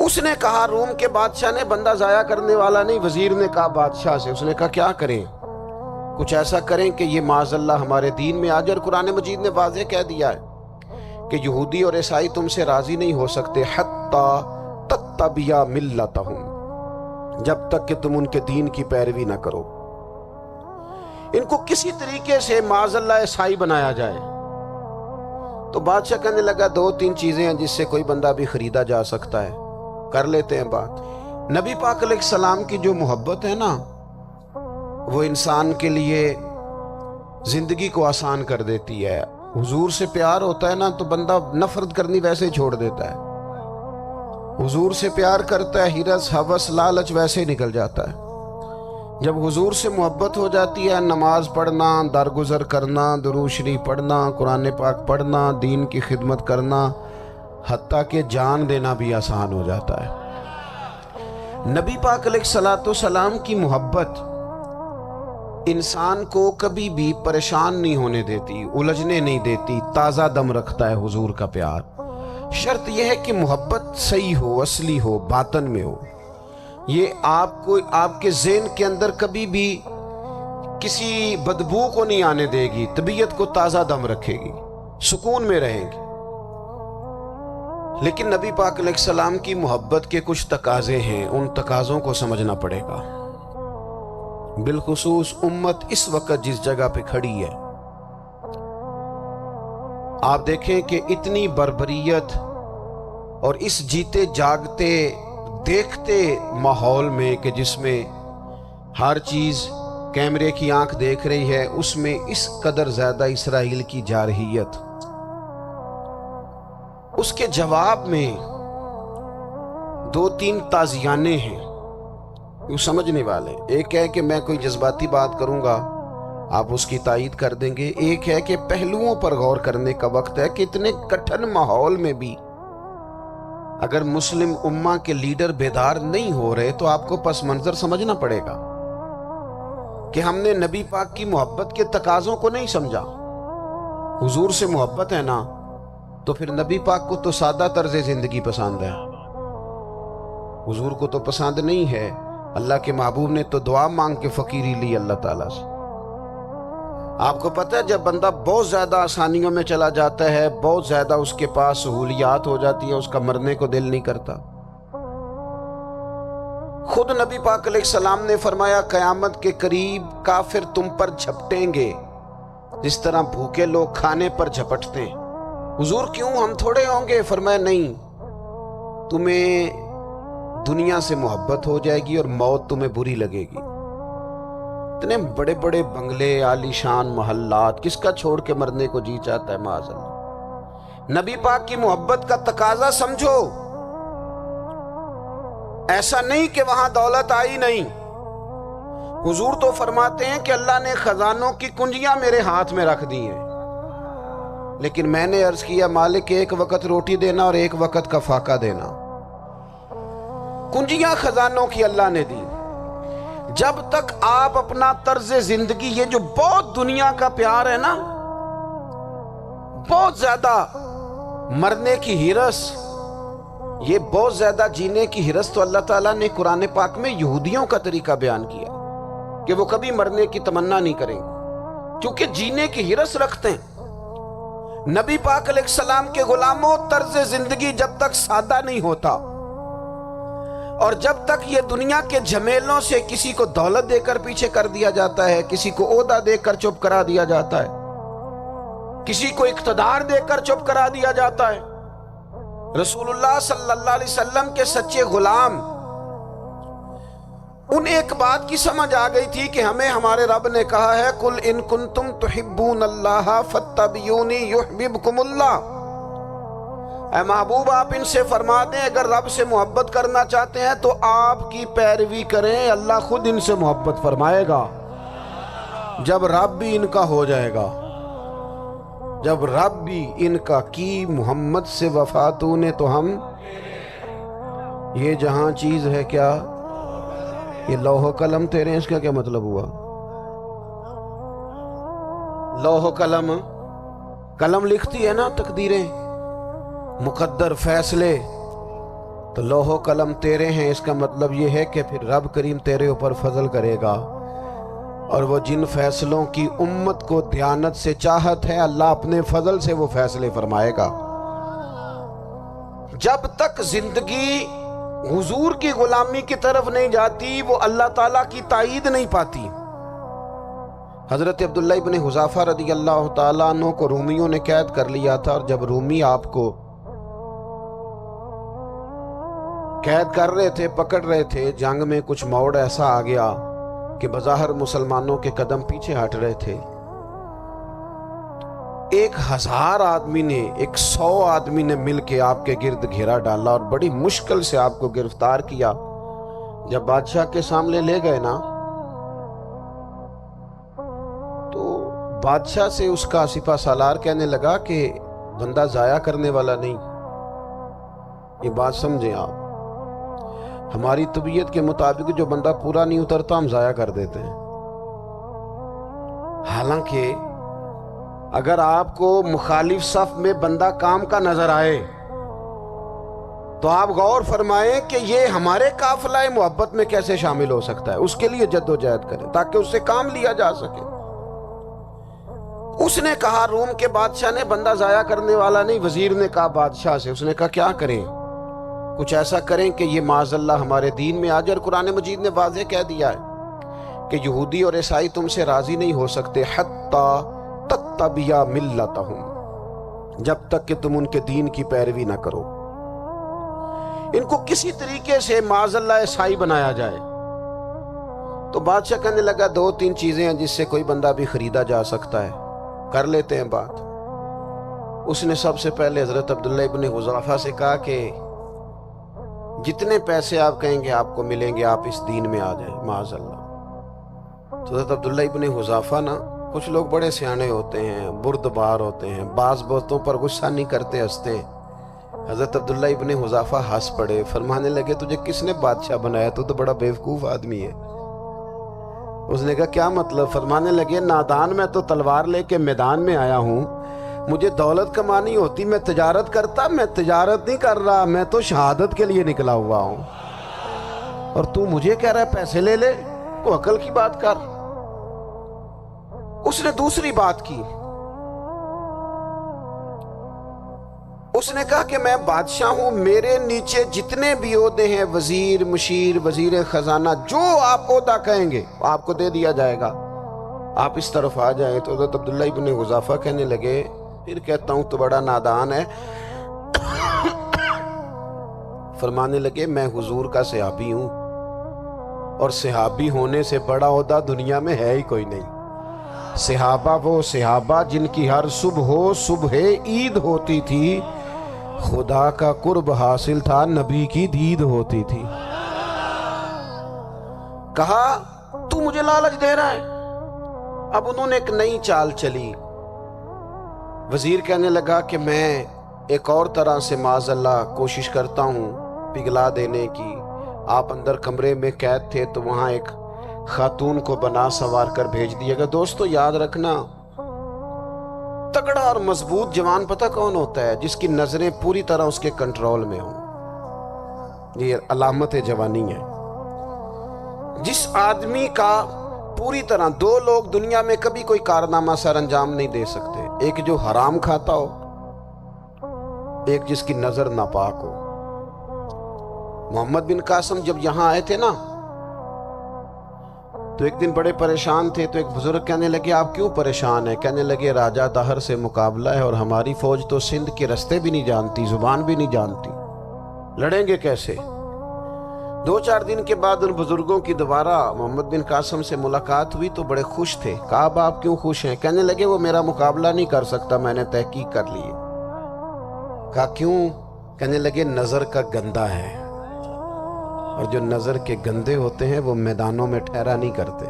اس نے کہا، روم کے بادشاہ نے، بندہ ضائع کرنے والا نہیں، وزیر نے کہا بادشاہ سے، اس نے کہا کیا کریں؟ کچھ ایسا کریں کہ یہ معاذ اللہ ہمارے دین میں آ جائے۔ اور قرآن مجید نے واضح کہہ دیا ہے کہ یہودی اور عیسائی تم سے راضی نہیں ہو سکتے حتی تتبع ملتہم، جب تک کہ تم ان کے دین کی پیروی نہ کرو، ان کو کسی طریقے سے معاذ اللہ عیسائی بنایا جائے۔ تو بادشاہ کہنے لگا دو تین چیزیں ہیں جس سے کوئی بندہ بھی خریدا جا سکتا ہے، کر لیتے ہیں بات۔ نبی پاک علیہ السلام کی جو محبت ہے نا، وہ انسان کے لیے زندگی کو آسان کر دیتی ہے۔ حضور سے پیار ہوتا ہے نا تو بندہ نفرت کرنی ویسے ہی چھوڑ دیتا ہے۔ حضور سے پیار کرتا ہے، ہرس ہوس لالچ ویسے ہی نکل جاتا ہے۔ جب حضور سے محبت ہو جاتی ہے، نماز پڑھنا، درگزر کرنا، درود شریف پڑھنا، قرآن پاک پڑھنا، دین کی خدمت کرنا، حتیٰ کہ جان دینا بھی آسان ہو جاتا ہے۔ نبی پاک علیہ الصلوۃ والسلام کی محبت انسان کو کبھی بھی پریشان نہیں ہونے دیتی، الجھنے نہیں دیتی، تازہ دم رکھتا ہے حضور کا پیار۔ شرط یہ ہے کہ محبت صحیح ہو، اصلی ہو، باطن میں ہو۔ یہ آپ کے ذہن کے اندر کبھی بھی کسی بدبو کو نہیں آنے دے گی، طبیعت کو تازہ دم رکھے گی، سکون میں رہیں گی۔ لیکن نبی پاک علیہ السلام کی محبت کے کچھ تقاضے ہیں، ان تقاضوں کو سمجھنا پڑے گا۔ بالخصوص امت اس وقت جس جگہ پہ کھڑی ہے، آپ دیکھیں کہ اتنی بربریت اور اس جیتے جاگتے دیکھتے ماحول میں کہ جس میں ہر چیز کیمرے کی آنکھ دیکھ رہی ہے، اس میں اس قدر زیادہ اسرائیل کی جارحیت، اس کے جواب میں دو تین تازیانے ہیں وہ سمجھنے والے۔ ایک ہے کہ میں کوئی جذباتی بات کروں گا، آپ اس کی تائید کر دیں گے۔ ایک ہے کہ پہلوؤں پر غور کرنے کا وقت ہے کہ اتنے کٹھن ماحول میں بھی اگر مسلم امہ کے لیڈر بیدار نہیں ہو رہے تو آپ کو پس منظر سمجھنا پڑے گا کہ ہم نے نبی پاک کی محبت کے تقاضوں کو نہیں سمجھا۔ حضور سے محبت ہے نا تو پھر نبی پاک کو تو سادہ طرز زندگی پسند ہے، حضور کو تو پسند نہیں ہے۔ اللہ کے محبوب نے تو دعا مانگ کے فقیری لی اللہ تعالیٰ سے۔ آپ کو پتہ ہے جب بندہ بہت زیادہ آسانیوں میں چلا جاتا ہے، بہت زیادہ اس کے پاس سہولیات ہو جاتی ہے، اس کا مرنے کو دل نہیں کرتا۔ خود نبی پاک علیہ السلام نے فرمایا قیامت کے قریب کافر تم پر جھپٹیں گے جس طرح بھوکے لوگ کھانے پر جھپٹتے ہیں۔ حضور کیوں، ہم تھوڑے ہوں گے؟ فرمایا نہیں، تمہیں دنیا سے محبت ہو جائے گی اور موت تمہیں بری لگے گی۔ اتنے بڑے بڑے بنگلے، عالی شان محلات، کس کا چھوڑ کے مرنے کو جی چاہتا ہے معاذ اللہ۔ نبی پاک کی محبت کا تقاضا سمجھو، ایسا نہیں کہ وہاں دولت آئی نہیں۔ حضور تو فرماتے ہیں کہ اللہ نے خزانوں کی کنجیاں میرے ہاتھ میں رکھ دی ہیں، لیکن میں نے عرض کیا مالک ایک وقت روٹی دینا اور ایک وقت کا فاقہ دینا۔ کنجیاں خزانوں کی اللہ نے دی۔ جب تک آپ اپنا طرز زندگی، یہ جو بہت دنیا کا پیار ہے نا، بہت زیادہ مرنے کی ہرس، یہ بہت زیادہ جینے کی ہرس، تو اللہ تعالیٰ نے قرآن پاک میں یہودیوں کا طریقہ بیان کیا کہ وہ کبھی مرنے کی تمنا نہیں کریں گے کیونکہ جینے کی ہرس رکھتے ہیں۔ نبی پاک علیہ السلام کے غلاموں، طرز زندگی جب تک سادہ نہیں ہوتا اور جب تک یہ دنیا کے جھمیلوں سے کسی کو دولت دے کر پیچھے کر دیا جاتا ہے، کسی کو عہدہ دے کر چپ کرا دیا جاتا ہے، کسی کو اقتدار دے کر چپ کرا دیا جاتا ہے، رسول اللہ صلی اللہ علیہ وسلم کے سچے غلام ان ایک بات کی سمجھ آ گئی تھی کہ ہمیں ہمارے رب نے کہا ہے قل ان کنتم تحبون اللہ فاتبعونی یحببکم اللہ۔ اے محبوب آپ ان سے فرما دیں اگر رب سے محبت کرنا چاہتے ہیں تو آپ کی پیروی کریں، اللہ خود ان سے محبت فرمائے گا۔ جب رب بھی ان کا ہو جائے گا، جب رب بھی ان کا کی محمد سے وفا تو نے تو ہم، یہ جہاں چیز ہے کیا، یہ لوح و قلم تیرے ہیں، اس کا کیا مطلب ہوا؟ لوح و قلم، قلم لکھتی ہے نا تقدیریں، مقدر فیصلے، تو لوح و قلم تیرے ہیں، اس کا مطلب یہ ہے کہ پھر رب کریم تیرے اوپر فضل کرے گا، اور وہ جن فیصلوں کی امت کو دیانت سے چاہت ہے، اللہ اپنے فضل سے وہ فیصلے فرمائے گا۔ جب تک زندگی حضور کی غلامی کی طرف نہیں جاتی، وہ اللہ تعالیٰ کی تائید نہیں پاتی۔ حضرت عبداللہ ابن حذافہ رضی اللہ تعالیٰ عنہ کو رومیوں نے قید کر لیا تھا، اور جب رومی آپ کو قید کر رہے تھے، پکڑ رہے تھے، جنگ میں کچھ موڑ ایسا آ گیا کہ بظاہر مسلمانوں کے قدم پیچھے ہٹ رہے تھے۔ 1000 آدمی نے، 100 آدمی نے مل کے آپ کے گرد گھیرا ڈالا اور بڑی مشکل سے آپ کو گرفتار کیا۔ جب بادشاہ کے سامنے لے گئے نا، تو بادشاہ سے اس کا سپہ سالار کہنے لگا کہ بندہ ضائع کرنے والا نہیں۔ یہ بات سمجھیں آپ، ہماری طبیعت کے مطابق جو بندہ پورا نہیں اترتا ہم ضائع کر دیتے ہیں۔ حالانکہ اگر آپ کو مخالف صف میں بندہ کام کا نظر آئے تو آپ غور فرمائیں کہ یہ ہمارے قافلہ محبت میں کیسے شامل ہو سکتا ہے، اس کے لیے جد و جہد کریں تاکہ اس سے کام لیا جا سکے۔ اس نے کہا، روم کے بادشاہ نے بندہ ضائع کرنے والا نہیں، وزیر نے کہا بادشاہ سے، اس نے کہا کیا کریں؟ کچھ ایسا کریں کہ یہ معاذ اللہ ہمارے دین میں آ جائے، اور قرآن مجید نے واضح کہہ دیا ہے کہ یہودی اور عیسائی تم سے راضی نہیں ہو سکتے حتی تتبع ملتہم، جب تک کہ تم ان کے دین کی پیروی نہ کرو، ان کو کسی طریقے سے معاذ اللہ عیسائی بنایا جائے۔ تو بادشاہ کہنے لگا 2-3 چیزیں ہیں جس سے کوئی بندہ بھی خریدا جا سکتا ہے، کر لیتے ہیں بات۔ اس نے سب سے پہلے حضرت عبداللہ ابن حذافہ سے کہا کہ جتنے پیسے آپ کہیں گے آپ کو ملیں گے، آپ اس دین میں آ جائیں معاذ اللہ۔ تو حضرت عبداللہ ابن حذافہ نا، کچھ لوگ بڑے سیانے ہوتے ہیں، بردبار ہوتے ہیں، بعض باتوں پر غصہ نہیں کرتے، ہنستے ہیں۔ حضرت عبداللہ ابن حذافہ ہنس پڑے، فرمانے لگے تجھے کس نے بادشاہ بنایا؟ تو بڑا بیوقوف آدمی ہے۔ اس نے کہا کیا مطلب؟ فرمانے لگے نادان، میں تو تلوار لے کے میدان میں آیا ہوں، مجھے دولت کمانی ہوتی میں تجارت کرتا، میں تجارت نہیں کر رہا، میں تو شہادت کے لیے نکلا ہوا ہوں، اور تو مجھے کہہ رہا ہے پیسے لے لے، کو عقل کی بات کر۔ اس نے دوسری بات کی، اس نے کہا کہ میں بادشاہ ہوں، میرے نیچے جتنے بھی عہدے ہیں، وزیر، مشیر، وزیر خزانہ، جو آپ عہدہ کہیں گے آپ کو دے دیا جائے گا، آپ اس طرف آ جائیں۔ تو حضرت عبداللہ ابن حذافہ کہنے لگے پھر کہتا ہوں تو بڑا نادان ہے۔ فرمانے لگے میں حضور کا صحابی ہوں، اور صحابی ہونے سے بڑا عہدہ دنیا میں ہے ہی کوئی نہیں۔ صحابہ وہ صحابہ جن کی ہر صبح عید ہوتی تھی، خدا کا قرب حاصل تھا، نبی کی دید ہوتی تھی۔ کہا تو مجھے لالچ دے رہا ہے۔ اب انہوں نے ایک نئی چال چلی۔ وزیر کہنے لگا کہ میں ایک اور طرح سے معاذ اللہ کوشش کرتا ہوں پگھلا دینے کی۔ آپ اندر کمرے میں قید تھے تو وہاں ایک خاتون کو بنا سوار کر بھیج دیا گیا۔ دوستو یاد رکھنا، تگڑا اور مضبوط جوان پتہ کون ہوتا ہے؟ جس کی نظریں پوری طرح اس کے کنٹرول میں ہوں۔ یہ علامت جوانی ہے۔ جس آدمی کا پوری طرح، 2 لوگ دنیا میں کبھی کوئی کارنامہ سر انجام نہیں دے سکتے، ایک جو حرام کھاتا ہو، ایک جس کی نظر ناپاک ہو۔ محمد بن قاسم جب یہاں آئے تھے نا، تو ایک دن بڑے پریشان تھے، تو ایک بزرگ کہنے لگے آپ کیوں پریشان ہیں؟ کہنے لگے راجہ دہر سے مقابلہ ہے، اور ہماری فوج تو سندھ کے رستے بھی نہیں جانتی، زبان بھی نہیں جانتی، لڑیں گے کیسے؟ 2-4 دن کے بعد ان بزرگوں کی دوبارہ محمد بن قاسم سے ملاقات ہوئی تو بڑے خوش تھے۔ کہا اب آپ کیوں خوش ہیں؟ کہنے لگے وہ میرا مقابلہ نہیں کر سکتا، میں نے تحقیق کر لی ہے۔ کہا کیوں؟ کہنے لگے نظر کا گندہ ہے، اور جو نظر کے گندے ہوتے ہیں وہ میدانوں میں ٹھہرا نہیں کرتے۔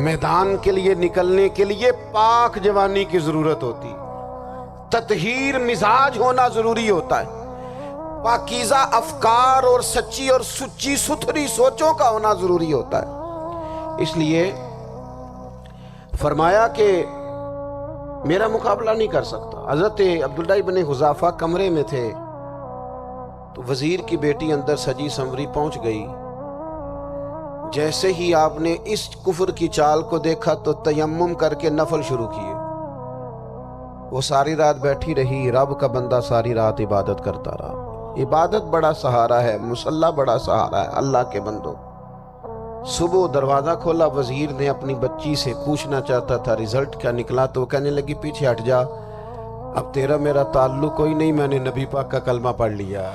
میدان کے لیے نکلنے کے لیے پاک جوانی کی ضرورت ہوتی، تطہیر مزاج ہونا ضروری ہوتا ہے، پاکیزہ افکار اور سچی اور سچی ستھری سوچوں کا ہونا ضروری ہوتا ہے۔ اس لیے فرمایا کہ میرا مقابلہ نہیں کر سکتا۔ حضرت عبداللہ ابن حذافہ کمرے میں تھے، تو وزیر کی بیٹی اندر سجی سنوری پہنچ گئی. جیسے ہی آپ نے اس کفر کی چال کو دیکھا تو تیمم کر کے نفل شروع کیے. وہ ساری رات بیٹھی رہی. رب کا بندہ ساری رات عبادت کرتا رہا. عبادت بڑا سہارا ہے، مصلی بڑا سہارا ہے اللہ کے بندوں. صبح دروازہ کھولا، وزیر نے اپنی بچی سے پوچھنا چاہتا تھا رزلٹ کیا نکلا، تو وہ کہنے لگی پیچھے ہٹ جا، اب تیرا میرا تعلق کوئی نہیں، میں نے نبی پاک کا کلمہ پڑھ لیا.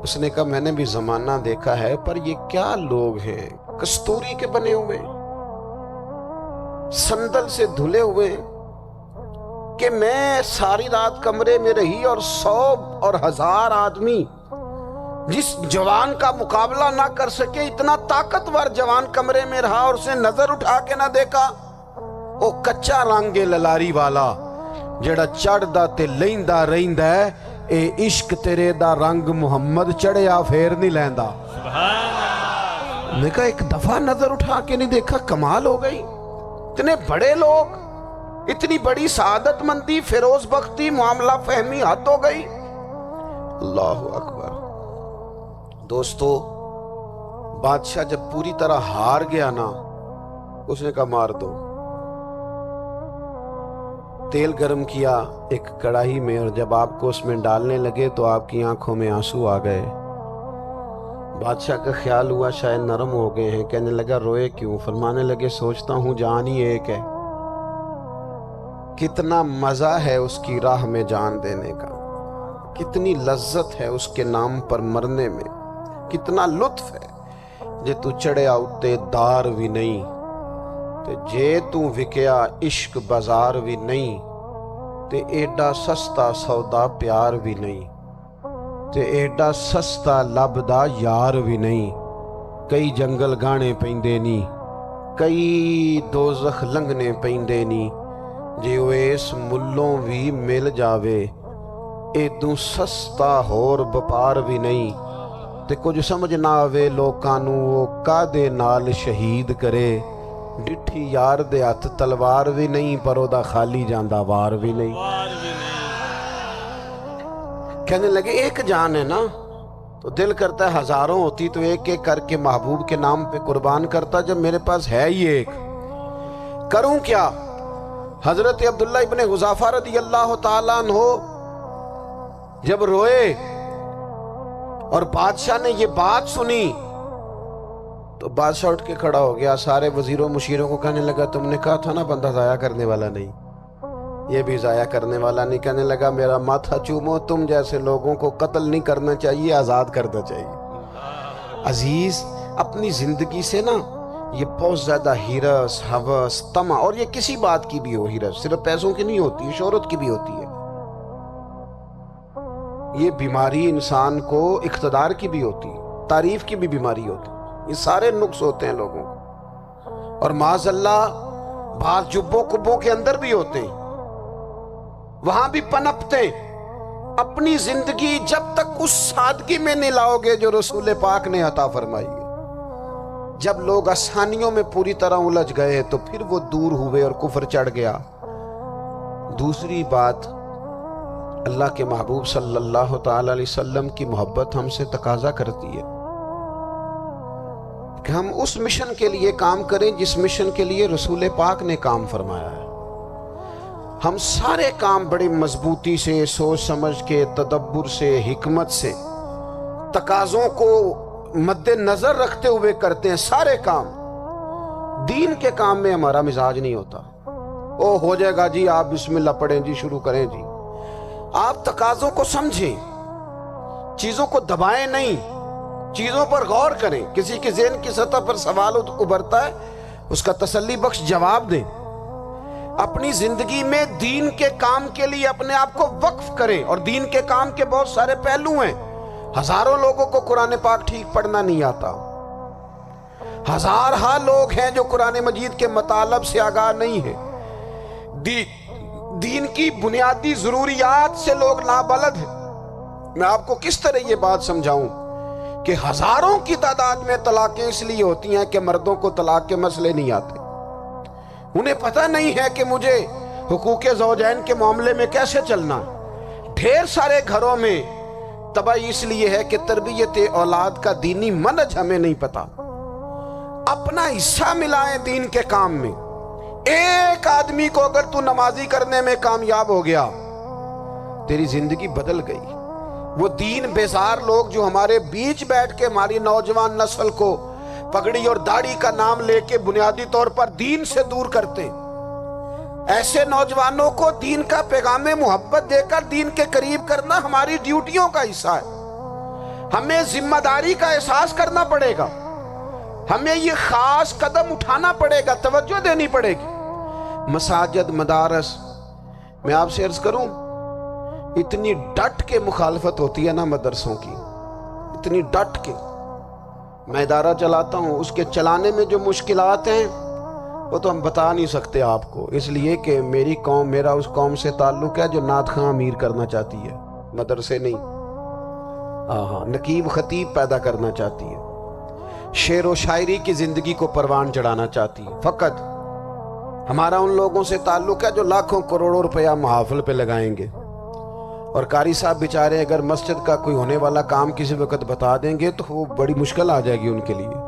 اس نے کہا میں نے بھی زمانہ دیکھا ہے، پر یہ کیا لوگ ہیں، کستوری کے بنے ہوئے، سندل سے دھلے ہوئے، کہ میں ساری رات کمرے میں رہی اور 100 اور 1000 آدمی جس جوان کا مقابلہ نہ کر سکے، اتنا طاقتور جوان کمرے میں رہا اور اسے نظر اٹھا کے نہ دیکھا. او کچا رنگے للاری والا جڑا چڑھدا تے لیندا رہندا ہے، اے عشق تیرے دا رنگ محمد چڑھیا پھر نہیں لیندا. میں کہا ایک دفعہ نظر اٹھا کے نہیں دیکھا، کمال ہو گئی. اتنے بڑے لوگ، اتنی بڑی سعادت مندی، فیروز بختی، معاملہ فہمی حد ہو گئی. اللہ اکبر. دوستو، بادشاہ جب پوری طرح ہار گیا نا، اس نے کہا مار دو. تیل گرم کیا ایک کڑاہی میں، اور جب آپ کو اس میں ڈالنے لگے تو آپ کی آنکھوں میں آنسو آ گئے. بادشاہ کا خیال ہوا شاید نرم ہو گئے ہیں. کہنے لگا روئے کیوں؟ فرمانے لگے سوچتا ہوں جان ہی ایک ہے، کتنا مزہ ہے اس کی راہ میں جان دینے کا، کتنی لذت ہے اس کے نام پر مرنے میں، کتنا لطف ہے. جے تو چڑھیا اتے دار بھی نہیں، تے جے تو وکیا عشق بازار بھی نہیں، تے ایڈا سستا سودا پیار بھی نہیں، تے ایڈا سستا لبدا یار بھی نہیں. کئی جنگل گانے پیندے نی، کئی دوزخ لنگنے پیندے نی، جے وہ اس ملوں بھی مل جاوے، ایدوں سستا ہور بپار بھی نہیں. تے کچھ سمجھ نہ آوے لوکاں نوں وہ کادے نال شہید کرے، ڈٹھی یار دے ہاتھ تلوار بھی نہیں، پر او دا خالی جاندا وار بھی نہیں. کہنے لگے ایک جان ہے نا، تو دل کرتا ہے ہزاروں ہوتی تو ایک ایک کر کے محبوب کے نام پہ قربان کرتا. جب میرے پاس ہے ہی ایک، کروں کیا؟ حضرت عبداللہ ابن حذافہ رضی اللہ تعالیٰ عنہ جب روئے اور بادشاہ نے یہ بات سنی تو بادشاہ اٹھ کے کھڑا ہو گیا. سارے وزیروں مشیروں کو کہنے لگا تم نے کہا تھا نا بندہ ضائع کرنے والا نہیں، یہ بھی ضائع کرنے والا نہیں. کہنے لگا میرا ماتھا چومو، تم جیسے لوگوں کو قتل نہیں کرنا چاہیے، آزاد کرنا چاہیے. عزیز، اپنی زندگی سے نا یہ بہت زیادہ ہرس، ہوس، طمع، اور یہ کسی بات کی بھی ہو، ہرس صرف پیسوں کی نہیں ہوتی، شہرت کی بھی ہوتی ہے. یہ بیماری انسان کو اقتدار کی بھی ہوتی ہے، تعریف کی بھی بیماری ہوتی ہے. یہ سارے نقص ہوتے ہیں لوگوں کو، اور معاذ اللہ بعض جبوں کبوں کے اندر بھی ہوتے ہیں، وہاں بھی پنپتے ہیں. اپنی زندگی جب تک اس سادگی میں نہیں لاؤ گے جو رسول پاک نے عطا فرمائی ہے. جب لوگ آسانیوں میں پوری طرح الجھ گئے تو پھر وہ دور ہوئے اور کفر چڑھ گیا. دوسری بات، اللہ کے محبوب صلی اللہ تعالی علیہ وسلم کی محبت ہم سے تقاضا کرتی ہے کہ ہم اس مشن کے لیے کام کریں جس مشن کے لیے رسول پاک نے کام فرمایا ہے. ہم سارے کام بڑی مضبوطی سے، سوچ سمجھ کے، تدبر سے، حکمت سے، تقاضوں کو مد نظر رکھتے ہوئے کرتے ہیں. سارے کام، دین کے کام میں ہمارا مزاج نہیں ہوتا. او ہو جائے گا جی، آپ بسم اللہ پڑھیں جی، شروع کریں جی. آپ تقاضوں کو سمجھیں، چیزوں کو دبائیں نہیں، چیزوں پر غور کریں. کسی کے ذہن کی سطح پر سوال ابھرتا ہے، اس کا تسلی بخش جواب دیں. اپنی زندگی میں دین کے کام کے لیے اپنے آپ کو وقف کریں. اور دین کے کام کے بہت سارے پہلو ہیں. ہزاروں لوگوں کو قرآن پاک ٹھیک پڑھنا نہیں آتا، ہزارہا لوگ ہیں جو قرآن مجید کے مطالب سے آگاہ نہیں ہیں. دین کی بنیادی ضروریات سے لوگ نابلد ہیں. میں آپ کو کس طرح یہ بات سمجھاؤں کہ ہزاروں کی تعداد میں طلاقیں اس لیے ہوتی ہیں کہ مردوں کو طلاق کے مسئلے نہیں آتے. انہیں پتہ نہیں ہے کہ مجھے حقوق زوجین کے معاملے میں کیسے چلنا ہے. ڈھیر سارے گھروں میں تباہی اس لیے ہے کہ تربیت اولاد کا دینی منہج ہمیں نہیں پتا۔ اپنا حصہ ملائیں دین کے کام میں۔ ایک آدمی کو اگر تو نمازی کرنے میں کامیاب ہو گیا، تیری زندگی بدل گئی۔ وہ دین بیزار لوگ جو ہمارے بیچ بیٹھ کے ہماری نوجوان نسل کو پگڑی اور داڑھی کا نام لے کے بنیادی طور پر دین سے دور کرتے، ایسے نوجوانوں کو دین کا پیغام محبت دے کر دین کے قریب کرنا ہماری ڈیوٹیوں کا حصہ ہے۔ ہمیں ذمہ داری کا احساس کرنا پڑے گا، ہمیں یہ خاص قدم اٹھانا پڑے گا، توجہ دینی پڑے گی۔ مساجد، مدارس، میں آپ سے عرض کروں، اتنی ڈٹ کے مخالفت ہوتی ہے نا مدرسوں کی، اتنی ڈٹ کے۔ میں ادارہ چلاتا ہوں، اس کے چلانے میں جو مشکلات ہیں وہ تو ہم بتا نہیں سکتے آپ کو، اس لیے کہ میری قوم، میرا اس قوم سے تعلق ہے جو نعت خواں امیر کرنا چاہتی ہے، مدرسے نہیں، نقیب خطیب پیدا کرنا چاہتی ہے، شعر و شاعری کی زندگی کو پروان چڑھانا چاہتی ہے۔ فقط ہمارا ان لوگوں سے تعلق ہے جو لاکھوں کروڑوں روپیہ محافل پہ لگائیں گے، اور قاری صاحب بیچارے اگر مسجد کا کوئی ہونے والا کام کسی وقت بتا دیں گے تو وہ بڑی مشکل آ جائے گی ان کے لیے۔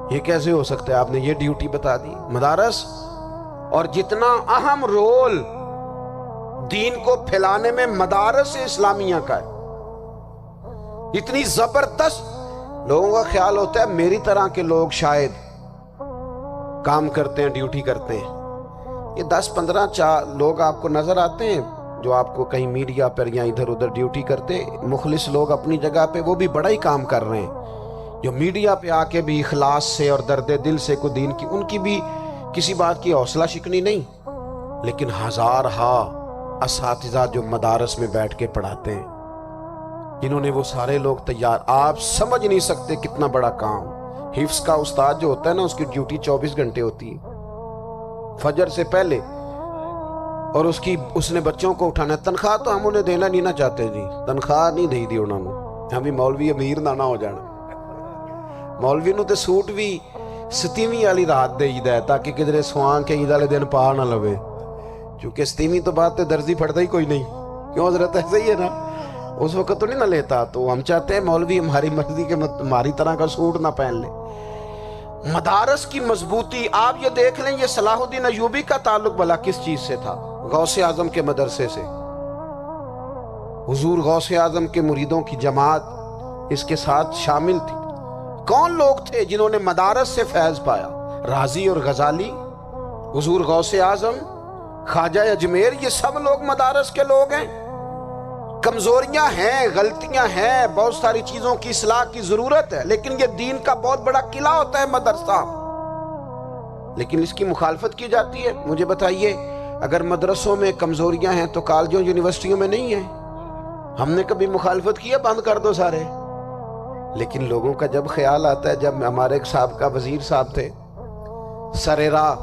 یہ کیسے ہو سکتا ہے، آپ نے یہ ڈیوٹی بتا دی؟ مدارس اور جتنا اہم رول دین کو پھیلانے میں مدارس اسلامیہ کا ہے، اتنی زبردست، لوگوں کا خیال ہوتا ہے میری طرح کے لوگ شاید کام کرتے ہیں، ڈیوٹی کرتے ہیں۔ یہ 10-15 لوگ آپ کو نظر آتے ہیں جو آپ کو کہیں میڈیا پر یا ادھر ادھر ڈیوٹی کرتے، مخلص لوگ اپنی جگہ پہ، وہ بھی بڑا ہی کام کر رہے ہیں، جو میڈیا پہ آ کے بھی اخلاص سے اور درد دل سے کو دین کی، ان کی بھی کسی بات کی حوصلہ شکنی نہیں، لیکن ہزارہا اساتذہ جو مدارس میں بیٹھ کے پڑھاتے ہیں، جنہوں نے وہ سارے لوگ تیار، آپ سمجھ نہیں سکتے کتنا بڑا کام۔ حفظ کا استاد جو ہوتا ہے نا، اس کی ڈیوٹی 24 گھنٹے ہوتی ہے، فجر سے پہلے، اور اس نے بچوں کو اٹھانا ہے۔ تنخواہ تو ہم انہیں دینا نہیں نہ چاہتے جی، تنخواہ نہیں دی دی انہوں نے، ہم بھی مولوی امیر نہ ہو جانا، مولوی نو تے سوٹ بھی 27ویں والی رات دے ہے تاکہ کدھر سوان کے عید والے دن پا نہ لوے، چونکہ 27ویں تو بعد تے درزی پھڑتا ہی کوئی نہیں، کیوں حضرت؟ ایسا ہی ہے نا، اس وقت تو نہیں نہ لیتا، تو ہم چاہتے ہیں مولوی ہماری مرضی کے ہماری طرح کا سوٹ نہ پہن لے۔ مدارس کی مضبوطی آپ یہ دیکھ لیں، یہ صلاح الدین ایوبی کا تعلق بھلا کس چیز سے تھا؟ غوث اعظم کے مدرسے سے۔ حضور غوث اعظم کے مریدوں کی جماعت اس کے ساتھ شامل تھی۔ کون لوگ تھے جنہوں نے مدارس سے فیض پایا؟ رازی اور غزالی، حضور غوث اعظم، خواجہ اجمیر، یہ سب لوگ مدارس کے لوگ ہیں۔ کمزوریاں ہیں، غلطیاں ہیں، بہت ساری چیزوں کی اصلاح کی ضرورت ہے، لیکن یہ دین کا بہت بڑا قلعہ ہوتا ہے مدرسہ، لیکن اس کی مخالفت کی جاتی ہے۔ مجھے بتائیے، اگر مدرسوں میں کمزوریاں ہیں تو کالجوں یونیورسٹیوں میں نہیں ہیں؟ ہم نے کبھی مخالفت کیا بند کر دو سارے؟ لیکن لوگوں کا جب خیال آتا ہے، جب ہمارے ایک سابقہ وزیر صاحب تھے سریرا،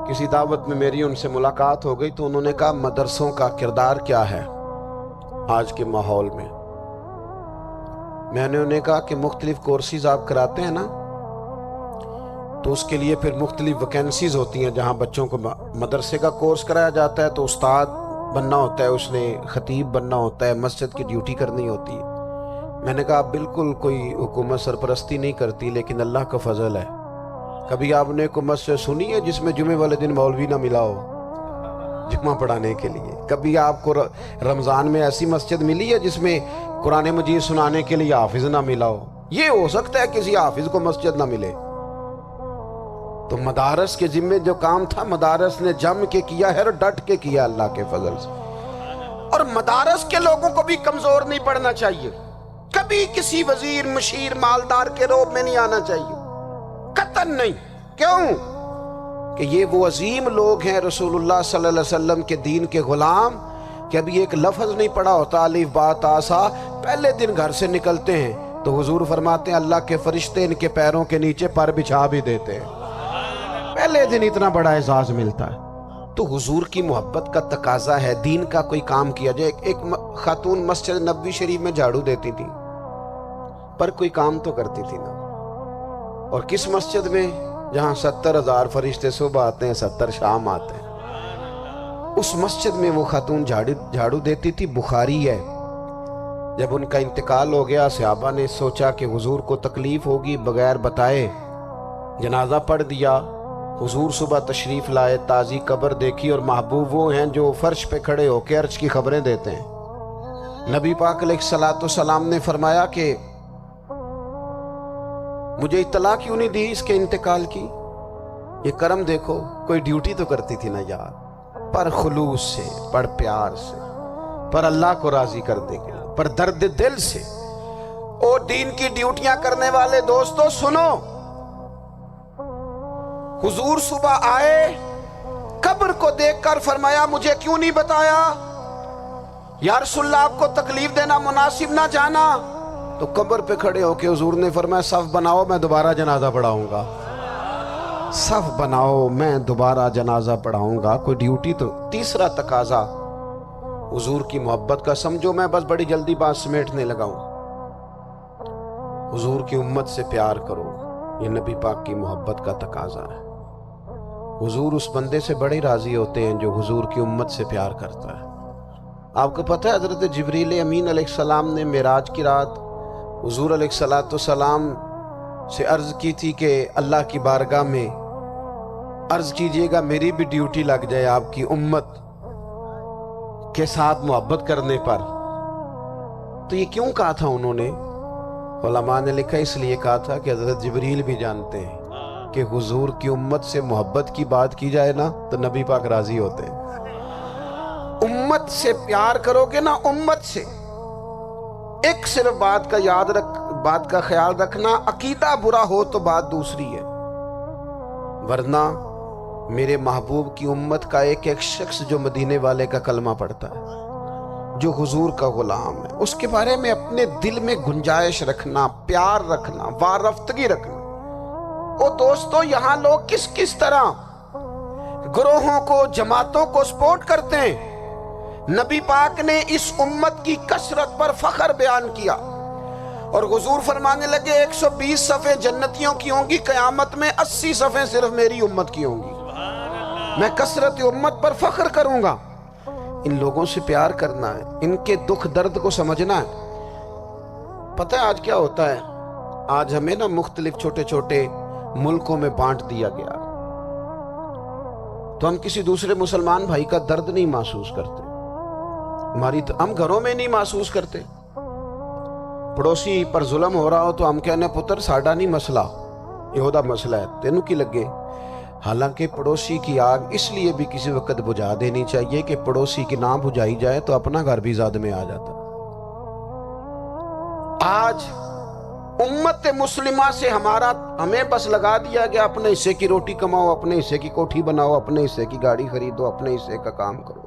کسی دعوت میں میری ان سے ملاقات ہو گئی تو انہوں نے کہا مدرسوں کا کردار کیا ہے آج کے ماحول میں؟ میں نے انہیں کہا کہ مختلف کورسز آپ کراتے ہیں نا، تو اس کے لیے پھر مختلف ویکینسیز ہوتی ہیں، جہاں بچوں کو مدرسے کا کورس کرایا جاتا ہے تو استاد بننا ہوتا ہے، اس نے خطیب بننا ہوتا ہے، مسجد کی ڈیوٹی کرنی ہوتی ہے۔ میں نے کہا بالکل کوئی حکومت سرپرستی نہیں کرتی، لیکن اللہ کا فضل ہے۔ کبھی آپ نے کوئی مسجد سنی ہے جس میں جمعے والے دن مولوی نہ ملا ہو جمعہ پڑھانے کے لیے؟ کبھی آپ کو رمضان میں ایسی مسجد ملی ہے جس میں قرآن مجید سنانے کے لیے حافظ نہ ملا ہو؟ یہ ہو سکتا ہے کسی حافظ کو مسجد نہ ملے۔ تو مدارس کے ذمے جو کام تھا، مدارس نے جم کے کیا ہے اور ڈٹ کے کیا اللہ کے فضل سے۔ اور مدارس کے لوگوں کو بھی کمزور نہیں پڑنا چاہیے، کبھی کسی وزیر، مشیر، مالدار کے روب میں نہیں آنا چاہیے، قطعاً نہیں۔ کیوں؟ کہ یہ وہ عظیم لوگ ہیں، رسول اللہ صلی اللہ علیہ وسلم کے دین کے غلام، کہ ابھی ایک لفظ نہیں پڑھا ہوتا الف با تا سا، پہلے دن گھر سے نکلتے ہیں تو حضور فرماتے ہیں اللہ کے فرشتے ان کے پیروں کے نیچے پر بچھا بھی دیتے ہیں، پہلے دن اتنا بڑا اعزاز ملتا ہے۔ تو حضور کی محبت کا تقاضا ہے، دین کا کوئی کام کیا جائے۔ ایک خاتون مسجد نبوی شریف میں جھاڑو دیتی تھی، پر کوئی کام تو کرتی تھی نا۔ اور کس مسجد میں؟ جہاں 70,000 فرشتے صبح آتے ہیں، 70 شام آتے ہیں۔ اس مسجد میں وہ خاتون جھاڑو دیتی تھی، بخاری ہے۔ جب ان کا انتقال ہو گیا، صحابہ نے سوچا کہ حضور کو تکلیف ہوگی، بغیر بتائے جنازہ پڑھ دیا۔ حضور صبح تشریف لائے، تازی قبر دیکھی، اور محبوب وہ ہیں جو فرش پہ کھڑے ہو کے عرش کی خبریں دیتے ہیں۔ نبی پاک علیہ الصلوۃ والسلام نے فرمایا کہ مجھے اطلاع کیوں نہیں دی اس کے انتقال کی؟ یہ کرم دیکھو، کوئی ڈیوٹی تو کرتی تھی نا یار، پر خلوص سے، پر پیار سے، پر اللہ کو راضی کرنے کے لیے، پر درد دل سے۔ اور دین کی ڈیوٹیاں کرنے والے دوستو سنو، حضور صبح آئے، قبر کو دیکھ کر فرمایا مجھے کیوں نہیں بتایا؟ یا رسول اللہ آپ کو تکلیف دینا مناسب نہ جانا؟ تو قبر پہ کھڑے ہو کے حضور نے فرمایا صف بناؤ، میں دوبارہ جنازہ پڑھاؤں گا۔ صف بناؤ، میں دوبارہ جنازہ پڑھاؤں گا۔ کوئی ڈیوٹی تو۔ تیسرا تقاضا حضور کی محبت کا، سمجھو میں بس بڑی جلدی بات سمیٹنے لگا ہوں۔ حضور کی امت سے پیار کرو، یہ نبی پاک کی محبت کا تقاضا ہے۔ حضور اس بندے سے بڑے راضی ہوتے ہیں جو حضور کی امت سے پیار کرتا ہے۔ آپ کو پتہ ہے حضرت جبریل امین علیہ السلام نے معراج کی رات حضور علیہ السلام سے عرض کی تھی کہ اللہ کی بارگاہ میں عرض کیجئے گا میری بھی ڈیوٹی لگ جائے آپ کی امت کے ساتھ محبت کرنے پر۔ تو یہ کیوں کہا تھا انہوں نے؟ علماء نے لکھا اس لیے کہا تھا کہ حضرت جبریل بھی جانتے ہیں کہ حضور کی امت سے محبت کی بات کی جائے نا تو نبی پاک راضی ہوتے ہیں۔ امت سے پیار کرو گے نا، امت سے، ایک صرف بات کا خیال رکھنا، عقیدہ برا ہو تو بات دوسری ہے، ورنہ میرے محبوب کی امت کا ایک ایک شخص جو مدینے والے کا کلمہ پڑھتا ہے، جو حضور کا غلام ہے، اس کے بارے میں اپنے دل میں گنجائش رکھنا، پیار رکھنا، وارفتگی رکھنا۔ او دوستو، یہاں لوگ کس طرح گروہوں کو، جماعتوں کو سپورٹ کرتے ہیں۔ نبی پاک نے اس امت کی کثرت پر فخر بیان کیا، اور حضور فرمانے لگے 120 صفیں جنتیوں کی ہوں گی، قیامت میں 80 صفیں صرف میری امت کی ہوں گی۔ میں کثرت امت پر فخر کروں گا۔ ان لوگوں سے پیار کرنا ہے، ان کے دکھ درد کو سمجھنا ہے۔ پتہ ہے آج کیا ہوتا ہے؟ آج ہمیں نا مختلف چھوٹے چھوٹے ملکوں میں بانٹ دیا گیا، تو ہم کسی دوسرے مسلمان بھائی کا درد نہیں محسوس کرتے، ہم گھروں میں نہیں محسوس کرتے۔ پڑوسی پر ظلم ہو رہا ہو تو ہم کہنے پتر ساڈا نہیں مسئلہ، یہودا مسئلہ ہے، تینوں کی لگے۔ حالانکہ پڑوسی کی آگ اس لیے بھی کسی وقت بجھا دینی چاہیے کہ پڑوسی کی نہ بجھائی جائے تو اپنا گھر بھی زاد میں آ جاتا۔ آج امت مسلمہ سے ہمیں بس لگا دیا گیا اپنے حصے کی روٹی کماؤ، اپنے حصے کی کوٹھی بناؤ، اپنے حصے کی گاڑی خریدو، اپنے حصے کا کام کرو۔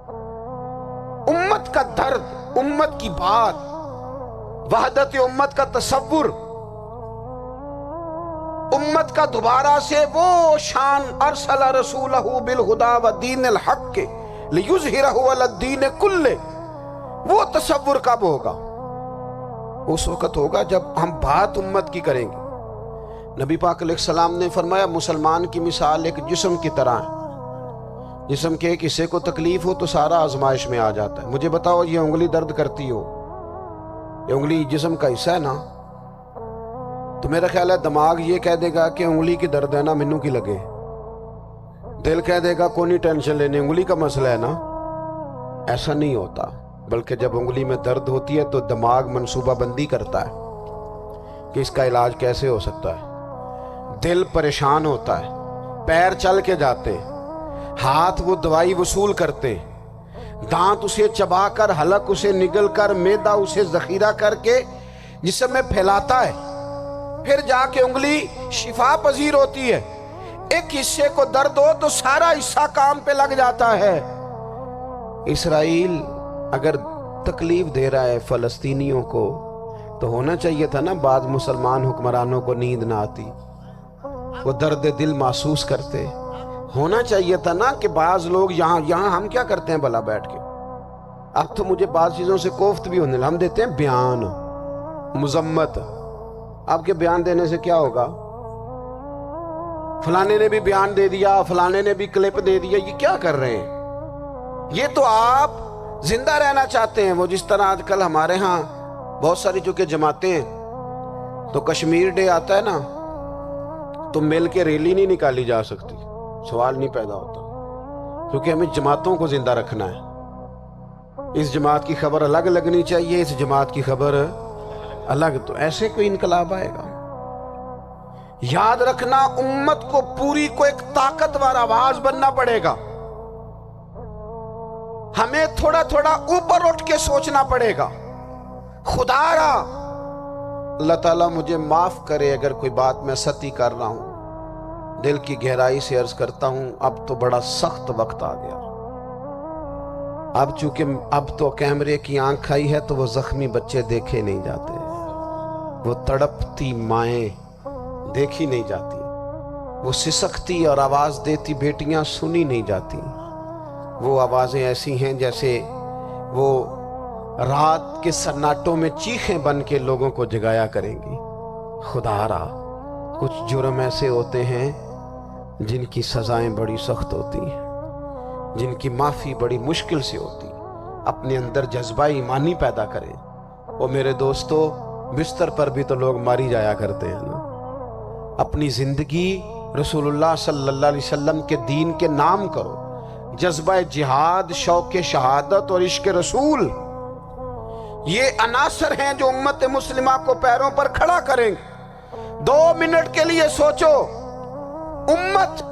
امت کا درد، امت کی بات، وحدت امت کا تصور، امت کا دوبارہ سے وہ شان ارسل رسولہ بالہدی ودین الحق لیظہرہ علی الدین کلہ، وہ تصور کب ہوگا؟ اس وقت ہوگا جب ہم بات امت کی کریں گے۔ نبی پاک علیہ السلام نے فرمایا مسلمان کی مثال ایک جسم کی طرح ہے، جسم کے ایک حصے کو تکلیف ہو تو سارا آزمائش میں آ جاتا ہے۔ مجھے بتاؤ یہ انگلی درد کرتی ہو، یہ انگلی جسم کا حصہ ہے نا، تو میرا خیال ہے دماغ یہ کہہ دے گا کہ انگلی کی درد ہے نا مینوں کی لگے، دل کہہ دے گا کوئی نہیں ٹینشن لینے، انگلی کا مسئلہ ہے نا۔ ایسا نہیں ہوتا، بلکہ جب انگلی میں درد ہوتی ہے تو دماغ منصوبہ بندی کرتا ہے کہ اس کا علاج کیسے ہو سکتا ہے، دل پریشان ہوتا ہے، پیر چل کے جاتے، ہاتھ وہ دوائی وصول کرتے، دانت اسے چبا کر، حلق اسے نگل کر، معدہ اسے ذخیرہ کر کے جسم میں پھیلاتا ہے، پھر جا کے انگلی شفا پذیر ہوتی ہے۔ ایک حصے کو درد ہو تو سارا حصہ کام پہ لگ جاتا ہے۔ اسرائیل اگر تکلیف دے رہا ہے فلسطینیوں کو تو ہونا چاہیے تھا نا بعض مسلمان حکمرانوں کو نیند نہ آتی، وہ درد دل محسوس کرتے۔ ہونا چاہیے تھا نا کہ بعض لوگ یہاں ہم کیا کرتے ہیں بھلا بیٹھ کے، اب تو مجھے بعض چیزوں سے کوفت بھی ہونے لگا، ہم دیتے ہیں بیان، مذمت۔ آپ کے بیان دینے سے کیا ہوگا؟ فلانے نے بھی بیان دے دیا، فلانے نے بھی کلپ دے دیا، یہ کیا کر رہے ہیں؟ یہ تو آپ زندہ رہنا چاہتے ہیں. وہ جس طرح آج کل ہمارے ہاں بہت ساری چونکہ جماعتیں ہیں تو کشمیر ڈے آتا ہے نا تو مل کے ریلی نہیں نکالی جا سکتی, سوال نہیں پیدا ہوتا, کیونکہ ہمیں جماعتوں کو زندہ رکھنا ہے. اس جماعت کی خبر الگ لگنی چاہیے, اس جماعت کی خبر الگ. تو ایسے کوئی انقلاب آئے گا؟ یاد رکھنا امت کو پوری کو ایک طاقتور آواز بننا پڑے گا. ہمیں تھوڑا تھوڑا اوپر اٹھ کے سوچنا پڑے گا. خدا را اللہ تعالیٰ مجھے معاف کرے اگر کوئی بات میں سطحی کر رہا ہوں, دل کی گہرائی سے عرض کرتا ہوں اب تو بڑا سخت وقت آ گیا. اب چونکہ اب تو کیمرے کی آنکھ آئی ہے تو وہ زخمی بچے دیکھے نہیں جاتے, وہ تڑپتی مائیں دیکھی نہیں جاتی, وہ سسکتی اور آواز دیتی بیٹیاں سنی نہیں جاتی. وہ آوازیں ایسی ہیں جیسے وہ رات کے سناٹوں میں چیخیں بن کے لوگوں کو جگایا کریں گی. خدا را کچھ جرم ایسے ہوتے ہیں جن کی سزائیں بڑی سخت ہوتی ہیں, جن کی معافی بڑی مشکل سے ہوتی. اپنے اندر جذبہ ایمانی پیدا کریں. وہ میرے دوستو بستر پر بھی تو لوگ ماری جایا کرتے ہیں نا. اپنی زندگی رسول اللہ صلی اللہ علیہ وسلم کے دین کے نام کرو. جذبہ جہاد, شوق شہادت اور عشق رسول, یہ عناصر ہیں جو امت مسلمہ کو پیروں پر کھڑا کریں گے. 2 منٹ کے لیے سوچو, امت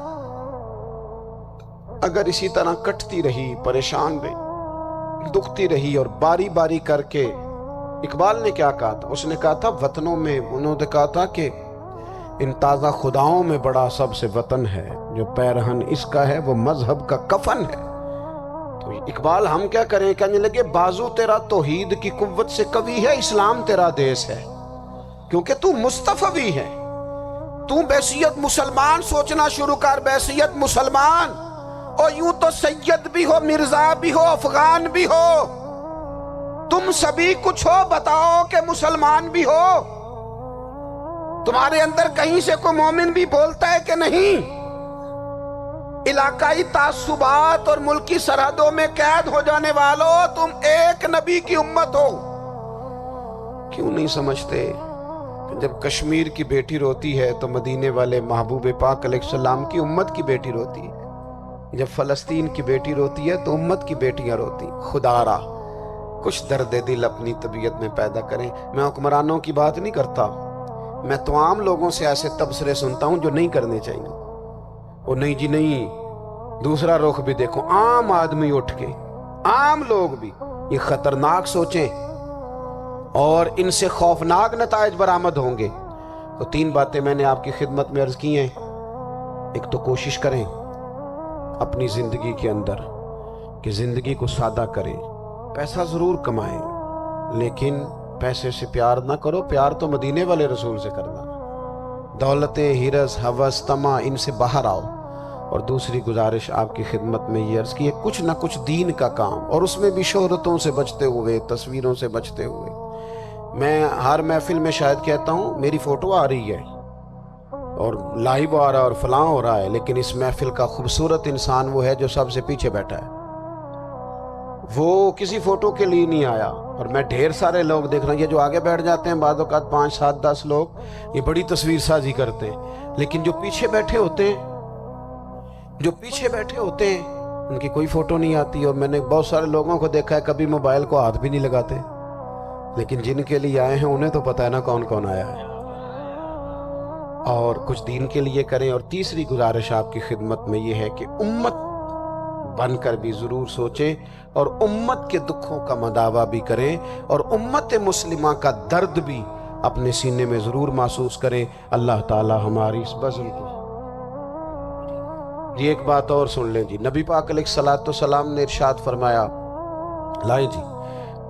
اگر اسی طرح کٹتی رہی, پریشان رہی, دکھتی رہی اور باری باری کر کے, اقبال نے کیا کہا تھا؟ اس نے کہا تھا وطنوں میں, انہوں نے کہا تھا کہ ان تازہ خداؤں میں بڑا سب سے وطن ہے, جو پیرہن اس کا ہے وہ مذہب کا کفن ہے. تو اقبال ہم کیا کریں؟ کہنے لگے بازو تیرا توحید کی قوت سے قوی ہے, اسلام تیرا دیس ہے, کیونکہ تو مصطفی ہے. تو بحیثیت مسلمان سوچنا شروع کر, بحیثیت مسلمان. اور یوں تو سید بھی ہو, مرزا بھی ہو, افغان بھی ہو, تم سبھی کچھ ہو, بتاؤ کہ مسلمان بھی ہو. تمہارے اندر کہیں سے کوئی مومن بھی بولتا ہے کہ نہیں؟ علاقائی تعصبات اور ملکی سرحدوں میں قید ہو جانے والوں, تم ایک نبی کی امت ہو. کیوں نہیں سمجھتے کہ جب کشمیر کی بیٹی روتی ہے تو مدینے والے محبوب پاک علیہ السلام کی امت کی بیٹی روتی ہے, جب فلسطین کی بیٹی روتی ہے تو امت کی بیٹیاں روتی. خدا را کچھ درد دل اپنی طبیعت میں پیدا کریں. میں حکمرانوں کی بات نہیں کرتا, میں تو عام لوگوں سے ایسے تبصرے سنتا ہوں جو نہیں کرنے چاہیے. وہ نہیں جی نہیں, دوسرا رخ بھی دیکھو. عام آدمی اٹھ کے, عام لوگ بھی یہ خطرناک سوچیں اور ان سے خوفناک نتائج برآمد ہوں گے. تو 3 باتیں میں نے آپ کی خدمت میں عرض کی ہیں. ایک تو کوشش کریں اپنی زندگی کے اندر کہ زندگی کو سادہ کریں. پیسہ ضرور کمائیں لیکن پیسے سے پیار نہ کرو, پیار تو مدینے والے رسول سے کرنا. دولتیں, ہرس, ہوس, طمع, ان سے باہر آؤ. اور دوسری گزارش آپ کی خدمت میں یہ عرض کی ہے, کچھ نہ کچھ دین کا کام, اور اس میں بھی شہرتوں سے بچتے ہوئے, تصویروں سے بچتے ہوئے. میں ہر محفل میں شاید کہتا ہوں میری فوٹو آ رہی ہے اور لائیو آ رہا ہے اور فلاں ہو رہا ہے, لیکن اس محفل کا خوبصورت انسان وہ ہے جو سب سے پیچھے بیٹھا ہے. وہ کسی فوٹو کے لیے نہیں آیا. اور میں ڈھیر سارے لوگ دیکھ رہا ہوں, یہ جو آگے بیٹھ جاتے ہیں بعض اوقات 5, 7, 10 لوگ, یہ بڑی تصویر سازی کرتے ہیں, لیکن جو پیچھے بیٹھے ہوتے ہیں, جو پیچھے بیٹھے ہوتے ہیں ان کی کوئی فوٹو نہیں آتی. اور میں نے بہت سارے لوگوں کو دیکھا ہے کبھی موبائل کو ہاتھ بھی نہیں لگاتے, لیکن جن کے لیے آئے ہیں انہیں تو پتہ ہے نا کون کون آیا ہے. اور کچھ دین کے لیے کریں. اور تیسری گزارش آپ کی خدمت میں یہ ہے کہ امت بن کر بھی ضرور سوچیں اور امت کے دکھوں کا مداوع بھی کریں, اور امت مسلمہ کا درد بھی اپنے سینے میں ضرور محسوس کریں. اللہ تعالی ہماری اس بزم کو. یہ ایک بات اور سن لیں جی, نبی پاک علیہ الصلوۃ والسلام نے ارشاد فرمایا, لائیں جی,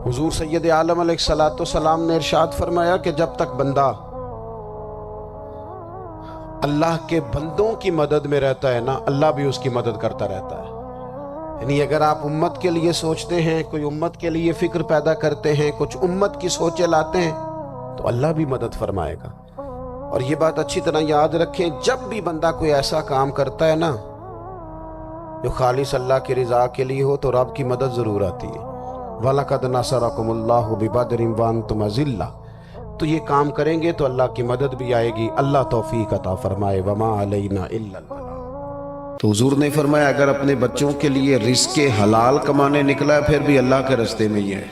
حضور سید عالم علیہ الصلوۃ والسلام نے ارشاد فرمایا کہ جب تک بندہ اللہ کے بندوں کی مدد میں رہتا ہے نا, اللہ بھی اس کی مدد کرتا رہتا ہے. یعنی اگر آپ امت کے لیے سوچتے ہیں, کوئی امت کے لیے فکر پیدا کرتے ہیں, کچھ امت کی سوچیں لاتے ہیں, تو اللہ بھی مدد فرمائے گا. اور یہ بات اچھی طرح یاد رکھیں, جب بھی بندہ کوئی ایسا کام کرتا ہے نا جو خالص اللہ کی رضا کے لیے ہو تو رب کی مدد ضرور آتی ہے۔ وَلَقَدْ نَصَرَكُمُ اللَّهُ بِبَدْرٍ وَأَنْتُمْ أَذِلَّةٌ، تو یہ کام کریں گے تو اللہ کی مدد بھی آئے گی، اللہ توفیق عطا فرمائے۔ وَمَا عَلَيْنَا إِلَّا الْبَلَاغُ۔ تو حضور نے فرمایا اگر اپنے بچوں کے لیے رزق حلال کمانے نکلا ہے پھر بھی اللہ کے راستے میں ہی ہے،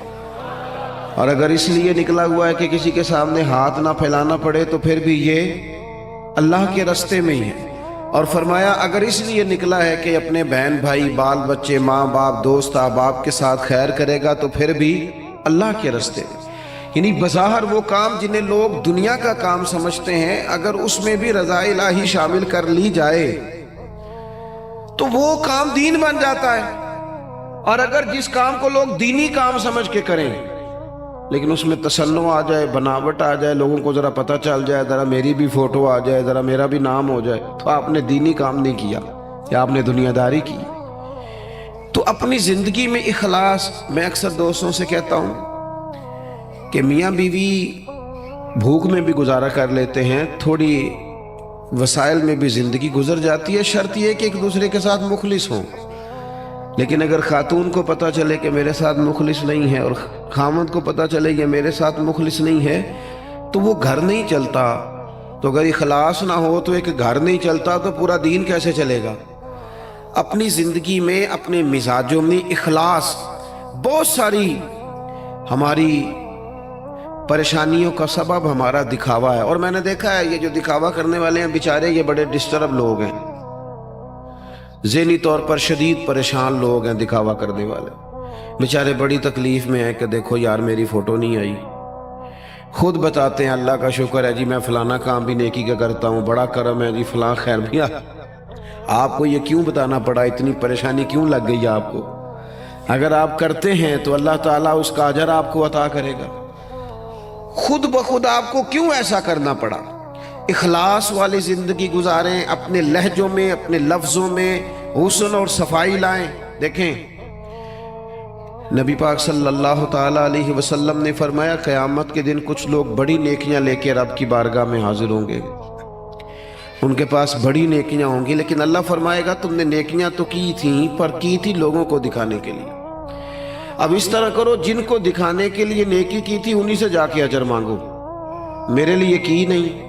اور اگر اس لیے نکلا ہوا ہے کہ کسی کے سامنے ہاتھ نہ پھیلانا پڑے تو پھر بھی یہ اللہ کے راستے میں ہی ہے۔ اور فرمایا اگر اس لیے نکلا ہے کہ اپنے بہن بھائی بال بچے ماں باپ دوست احباب کے ساتھ خیر کرے گا تو پھر بھی اللہ کے راستے میں، یعنی بظاہر وہ کام جنہیں لوگ دنیا کا کام سمجھتے ہیں اگر اس میں بھی رضا الہی شامل کر لی جائے تو وہ کام دین بن جاتا ہے، اور اگر جس کام کو لوگ دینی کام سمجھ کے کریں لیکن اس میں تصنع آ جائے، بناوٹ آ جائے، لوگوں کو ذرا پتہ چل جائے، ذرا میری بھی فوٹو آ جائے، ذرا میرا بھی نام ہو جائے، تو آپ نے دینی کام نہیں کیا یا آپ نے دنیا داری کی۔ تو اپنی زندگی میں اخلاص، میں اکثر دوستوں سے کہتا ہوں کہ میاں بیوی بھوک میں بھی گزارا کر لیتے ہیں، تھوڑی وسائل میں بھی زندگی گزر جاتی ہے، شرط یہ کہ ایک دوسرے کے ساتھ مخلص ہوں۔ لیکن اگر خاتون کو پتہ چلے کہ میرے ساتھ مخلص نہیں ہے اور خامد کو پتہ چلے کہ میرے ساتھ مخلص نہیں ہے تو وہ گھر نہیں چلتا۔ تو اگر اخلاص نہ ہو تو ایک گھر نہیں چلتا تو پورا دین کیسے چلے گا؟ اپنی زندگی میں اپنے مزاجوں میں اخلاص، بہت ساری ہماری پریشانیوں کا سبب ہمارا دکھاوا ہے، اور میں نے دیکھا ہے یہ جو دکھاوا کرنے والے ہیں بیچارے یہ بڑے ڈسٹرب لوگ ہیں، ذہنی طور پر شدید پریشان لوگ ہیں، دکھاوا کرنے والے بیچارے بڑی تکلیف میں ہیں کہ دیکھو یار میری فوٹو نہیں آئی، خود بتاتے ہیں اللہ کا شکر ہے جی میں فلانا کام بھی نیکی کا کرتا ہوں، بڑا کرم ہے جی فلاں خیر بھی آپ کو یہ کیوں بتانا پڑا، اتنی پریشانی کیوں لگ گئی آپ کو؟ اگر آپ کرتے ہیں تو اللہ تعالیٰ اس کا اجر آپ کو عطا کرے گا، خود بخود آپ کو کیوں ایسا کرنا پڑا؟ اخلاص والی زندگی گزاریں، اپنے لہجوں میں اپنے لفظوں میں حسن اور صفائی لائیں۔ دیکھیں نبی پاک صلی اللہ تعالیٰ علیہ وسلم نے فرمایا قیامت کے دن کچھ لوگ بڑی نیکیاں لے کے رب کی بارگاہ میں حاضر ہوں گے، ان کے پاس بڑی نیکیاں ہوں گی، لیکن اللہ فرمائے گا تم نے نیکیاں تو کی تھیں پر کی تھی لوگوں کو دکھانے کے لیے۔ اب اس طرح کرو جن کو دکھانے کے لیے نیکی کی تھی انہی سے جا کے اجر مانگو، میرے لیے کی نہیں،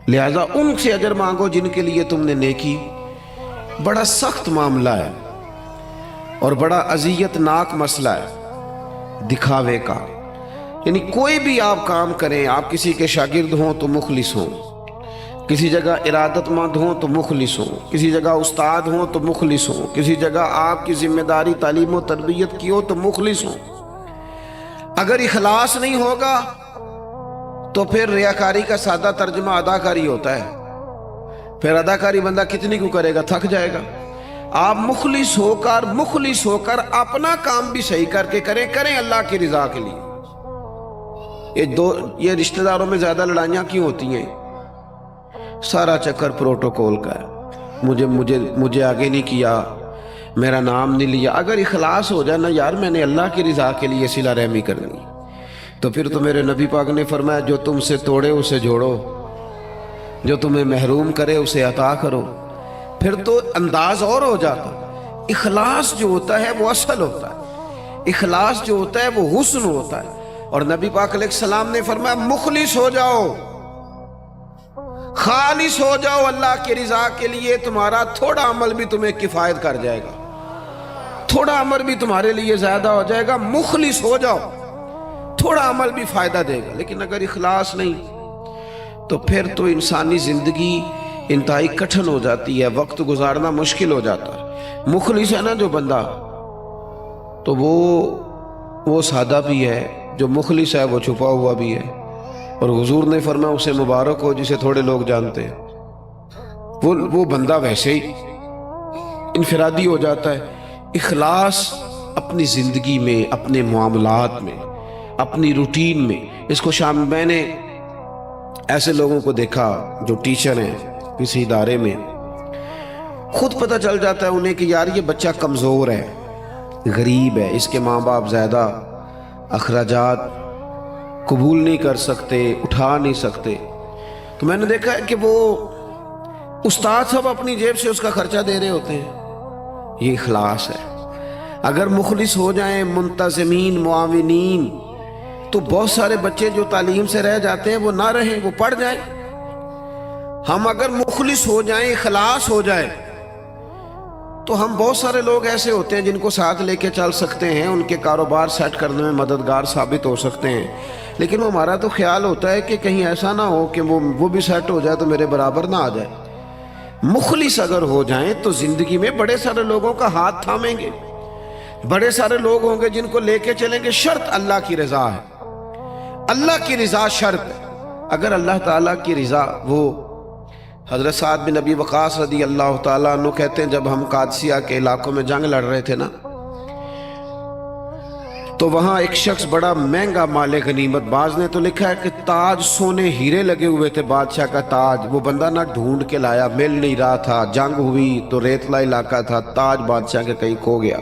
لہذا ان سے اجر مانگو جن کے لیے تم نے نیکی۔ بڑا سخت معاملہ ہے اور بڑا اذیت ناک مسئلہ ہے دکھاوے کا، یعنی کوئی بھی آپ کام کریں، آپ کسی کے شاگرد ہوں تو مخلص ہوں، کسی جگہ ارادت مند ہوں تو مخلص ہوں، کسی جگہ استاد ہوں تو مخلص ہوں، کسی جگہ آپ کی ذمہ داری تعلیم و تربیت کی ہو تو مخلص ہوں۔ اگر اخلاص نہیں ہوگا تو پھر ریاکاری کا سادہ ترجمہ اداکاری ہوتا ہے، پھر اداکاری بندہ کتنی کو کرے گا، تھک جائے گا۔ آپ مخلص ہو کر اپنا کام بھی صحیح کر کے کریں اللہ کی رضا کے لیے۔ یہ رشتہ داروں میں زیادہ لڑائیاں کیوں ہوتی ہیں؟ سارا چکر پروٹوکول کا ہے، مجھے آگے نہیں کیا، میرا نام نہیں لیا۔ اگر اخلاص ہو جائے نا یار میں نے اللہ کی رضا کے لیے صلہ رحمی کرنی، تو پھر تو میرے نبی پاک نے فرمایا جو تم سے توڑے اسے جوڑو، جو تمہیں محروم کرے اسے عطا کرو، پھر تو انداز اور ہو جاتا۔ اخلاص جو ہوتا ہے وہ اصل ہوتا ہے، اخلاص جو ہوتا ہے وہ حسن ہوتا ہے، اور نبی پاک علیہ السلام نے فرمایا مخلص ہو جاؤ، خالص ہو جاؤ اللہ کی رضا کے لیے، تمہارا تھوڑا عمل بھی تمہیں کفایت کر جائے گا، تھوڑا عمل بھی تمہارے لیے زیادہ ہو جائے گا۔ مخلص ہو جاؤ، تھوڑا عمل بھی فائدہ دے گا۔ لیکن اگر اخلاص نہیں تو پھر تو انسانی زندگی انتہائی کٹھن ہو جاتی ہے، وقت گزارنا مشکل ہو جاتا ہے۔ مخلص ہے نا جو بندہ تو وہ سادہ بھی ہے، جو مخلص ہے وہ چھپا ہوا بھی ہے، اور حضور نے فرمایا اسے مبارک ہو جسے تھوڑے لوگ جانتے ہیں، وہ بندہ ویسے ہی انفرادی ہو جاتا ہے۔ اخلاص اپنی زندگی میں، اپنے معاملات میں، اپنی روٹین میں، اس کو میں نے ایسے لوگوں کو دیکھا جو ٹیچر ہیں کسی ادارے میں، خود پتہ چل جاتا ہے انہیں کہ یار یہ بچہ کمزور ہے، غریب ہے، اس کے ماں باپ زیادہ اخراجات قبول نہیں کر سکتے، اٹھا نہیں سکتے، تو میں نے دیکھا ہے کہ وہ استاد سب اپنی جیب سے اس کا خرچہ دے رہے ہوتے ہیں، یہ اخلاص ہے۔ اگر مخلص ہو جائیں، منتظمین، معاونین، تو بہت سارے بچے جو تعلیم سے رہ جاتے ہیں وہ نہ رہیں، وہ پڑھ جائیں۔ ہم اگر مخلص ہو جائیں، اخلاص ہو جائے، تو ہم بہت سارے لوگ ایسے ہوتے ہیں جن کو ساتھ لے کے چل سکتے ہیں، ان کے کاروبار سیٹ کرنے میں مددگار ثابت ہو سکتے ہیں، لیکن ہمارا تو خیال ہوتا ہے کہ کہیں ایسا نہ ہو کہ وہ بھی سیٹ ہو جائے تو میرے برابر نہ آ جائے۔ مخلص اگر ہو جائیں تو زندگی میں بڑے سارے لوگوں کا ہاتھ تھامیں گے، بڑے سارے لوگ ہوں گے جن کو لے کے چلیں گے۔ شرط اللہ کی رضا ہے، اللہ کی رضا شرط ہے۔ اگر اللہ تعالیٰ کی رضا، وہ حضرت سعد بن ابی وقاص رضی اللہ تعالیٰ عنہ کہتے ہیں جب ہم قادسیہ کے علاقوں میں جنگ لڑ رہے تھے نا، تو وہاں ایک شخص بڑا مہنگا مال غنیمت، بعض نے تو لکھا ہے کہ تاج سونے ہیرے لگے ہوئے تھے، بادشاہ کا تاج، وہ بندہ نہ ڈھونڈ کے لایا، مل نہیں رہا تھا، جنگ ہوئی تو ریتلا علاقہ تھا، تاج بادشاہ کے کہیں کھو گیا۔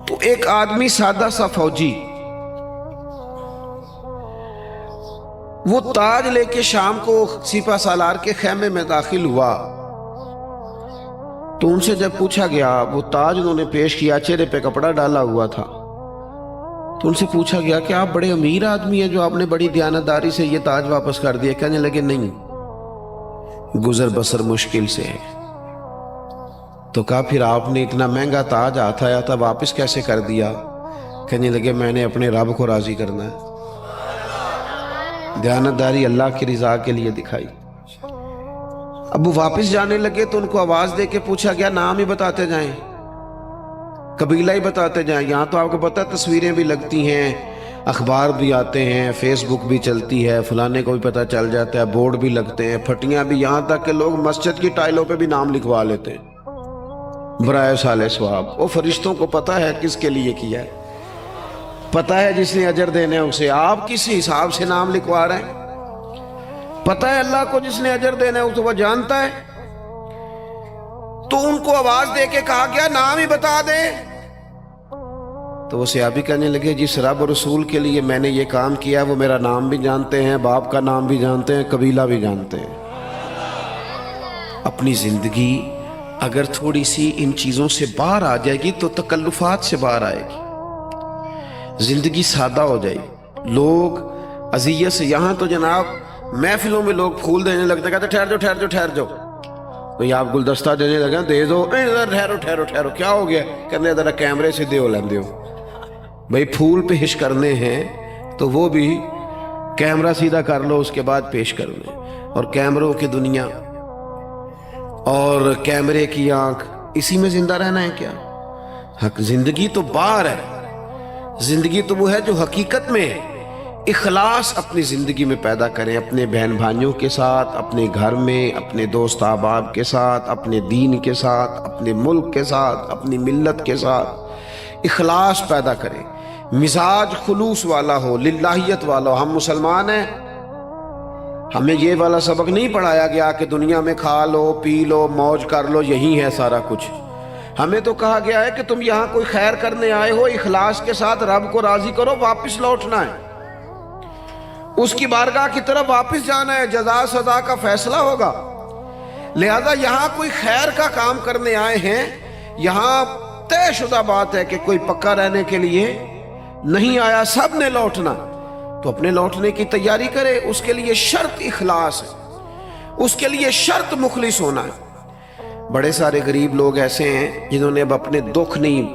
تو ایک آدمی سادہ سا فوجی وہ تاج لے کے شام کو سپہ سالار کے خیمے میں داخل ہوا، تو ان سے جب پوچھا گیا، وہ تاج انہوں نے پیش کیا، چہرے پہ کپڑا ڈالا ہوا تھا، تو ان سے پوچھا گیا کہ آپ بڑے امیر آدمی ہیں جو آپ نے بڑی دیانتداری سے یہ تاج واپس کر دیا؟ کہنے لگے نہیں، گزر بسر مشکل سے ہے۔ تو کہا پھر آپ نے اتنا مہنگا تاج ہاتھ آیا تھا واپس کیسے کر دیا؟ کہنے لگے میں نے اپنے رب کو راضی کرنا ہے، دیانتداری اللہ کی رضا کے لیے دکھائی۔ اب وہ واپس جانے لگے تو ان کو آواز دے کے پوچھا گیا نام ہی بتاتے جائیں، قبیلہ ہی بتاتے جائیں۔ یہاں تو آپ کو پتہ تصویریں بھی لگتی ہیں، اخبار بھی آتے ہیں، فیس بک بھی چلتی ہے، فلانے کو بھی پتہ چل جاتا ہے، بورڈ بھی لگتے ہیں، پھٹیاں بھی، یہاں تک کہ لوگ مسجد کی ٹائلوں پہ بھی نام لکھوا لیتے ہیں برائے صالح ثواب۔ وہ فرشتوں کو پتہ ہے کس کے لیے کیا ہے، پتہ ہے جس نے اجر دینے ہیں اسے، آپ کس حساب سے نام لکھوا رہے ہیں؟ پتہ ہے اللہ کو جس نے اجر دینا ہے اسے وہ جانتا ہے۔ تو ان کو آواز دے کے کہا گیا نام ہی بتا دے۔ تو وہ صحابی کہنے لگے جس رب اور رسول کے لیے میں نے یہ کام کیا وہ میرا نام بھی جانتے ہیں، باپ کا نام بھی جانتے ہیں، قبیلہ بھی جانتے ہیں۔ اپنی زندگی اگر تھوڑی سی ان چیزوں سے باہر آ جائے گی تو تکلفات سے باہر آئے گی، زندگی سادہ ہو جائے گی۔ لوگ اذیت سے، یہاں تو جناب محفلوں میں لوگ پھول دینے لگتے ہیں، کہتے ٹھہر جاؤ ٹھہر جاؤ ٹھہر جاؤ، کوئی آپ گلدستہ دینے لگے دے دو، ٹھہرو ٹھہرو ٹھہرو، کیا ہو گیا؟ کہنے ذرا کیمرے سے دے ہو لیندے ہو بھائی، پھول پیش کرنے ہیں تو وہ بھی کیمرہ سیدھا کر لو اس کے بعد پیش کرنے۔ اور کیمروں کی دنیا اور کیمرے کی آنکھ، اسی میں زندہ رہنا ہے کیا؟ حق زندگی تو باہر ہے، زندگی تو وہ ہے جو حقیقت میں ہے۔ اخلاص اپنی زندگی میں پیدا کریں، اپنے بہن بھائیوں کے ساتھ، اپنے گھر میں، اپنے دوست احباب کے ساتھ، اپنے دین کے ساتھ، اپنے ملک کے ساتھ، اپنی ملت کے ساتھ اخلاص پیدا کریں، مزاج خلوص والا ہو، للہیت والا ہو۔ ہم مسلمان ہیں، ہمیں یہ والا سبق نہیں پڑھایا گیا کہ دنیا میں کھا لو پی لو موج کر لو یہی ہے سارا کچھ۔ ہمیں تو کہا گیا ہے کہ تم یہاں کوئی خیر کرنے آئے ہو، اخلاص کے ساتھ رب کو راضی کرو، واپس لوٹنا ہے، اس کی بارگاہ کی طرف واپس جانا ہے، جزا سزا کا فیصلہ ہوگا۔ لہذا یہاں کوئی خیر کا کام کرنے آئے ہیں، یہاں طے شدہ بات ہے کہ کوئی پکا رہنے کے لیے نہیں آیا، سب نے لوٹنا، تو اپنے لوٹنے کی تیاری کرے۔ اس کے لیے شرط اخلاص ہے، اس کے لیے شرط مخلص ہونا ہے۔ بڑے سارے غریب لوگ ایسے ہیں جنہوں نے اب اپنے دکھ نہیں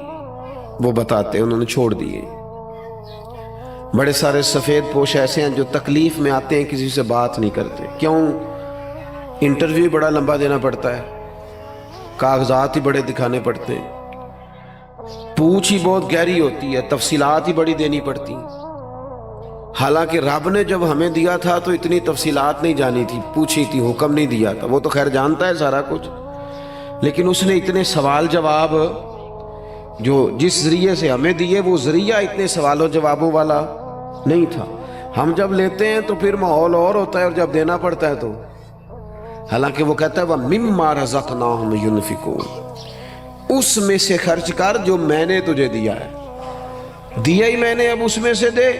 وہ بتاتے، انہوں نے چھوڑ دیے۔ بڑے سارے سفید پوش ایسے ہیں جو تکلیف میں آتے ہیں کسی سے بات نہیں کرتے۔ کیوں؟ انٹرویو بڑا لمبا دینا پڑتا ہے، کاغذات ہی بڑے دکھانے پڑتے ہیں، پوچھ ہی بہت گہری ہوتی ہے، تفصیلات ہی بڑی دینی پڑتی ہیں۔ حالانکہ رب نے جب ہمیں دیا تھا تو اتنی تفصیلات نہیں جانی تھی، پوچھی تھی، حکم نہیں دیا تھا، وہ تو خیر جانتا ہے سارا کچھ، لیکن اس نے اتنے سوال جواب جو جس ذریعے سے ہمیں دیے وہ ذریعہ اتنے سوال و جوابوں والا نہیں تھا۔ ہم جب لیتے ہیں تو پھر ماحول اور ہوتا ہے، اور جب دینا پڑتا ہے تو حالانکہ وہ کہتا ہے وَمِمَّا رَزَقْنَاهُمْ يُنْفِقُونَ، اس میں سے خرچ کر جو میں نے تجھے دیا ہے، دیا ہی میں نے، اب اس میں سے دے۔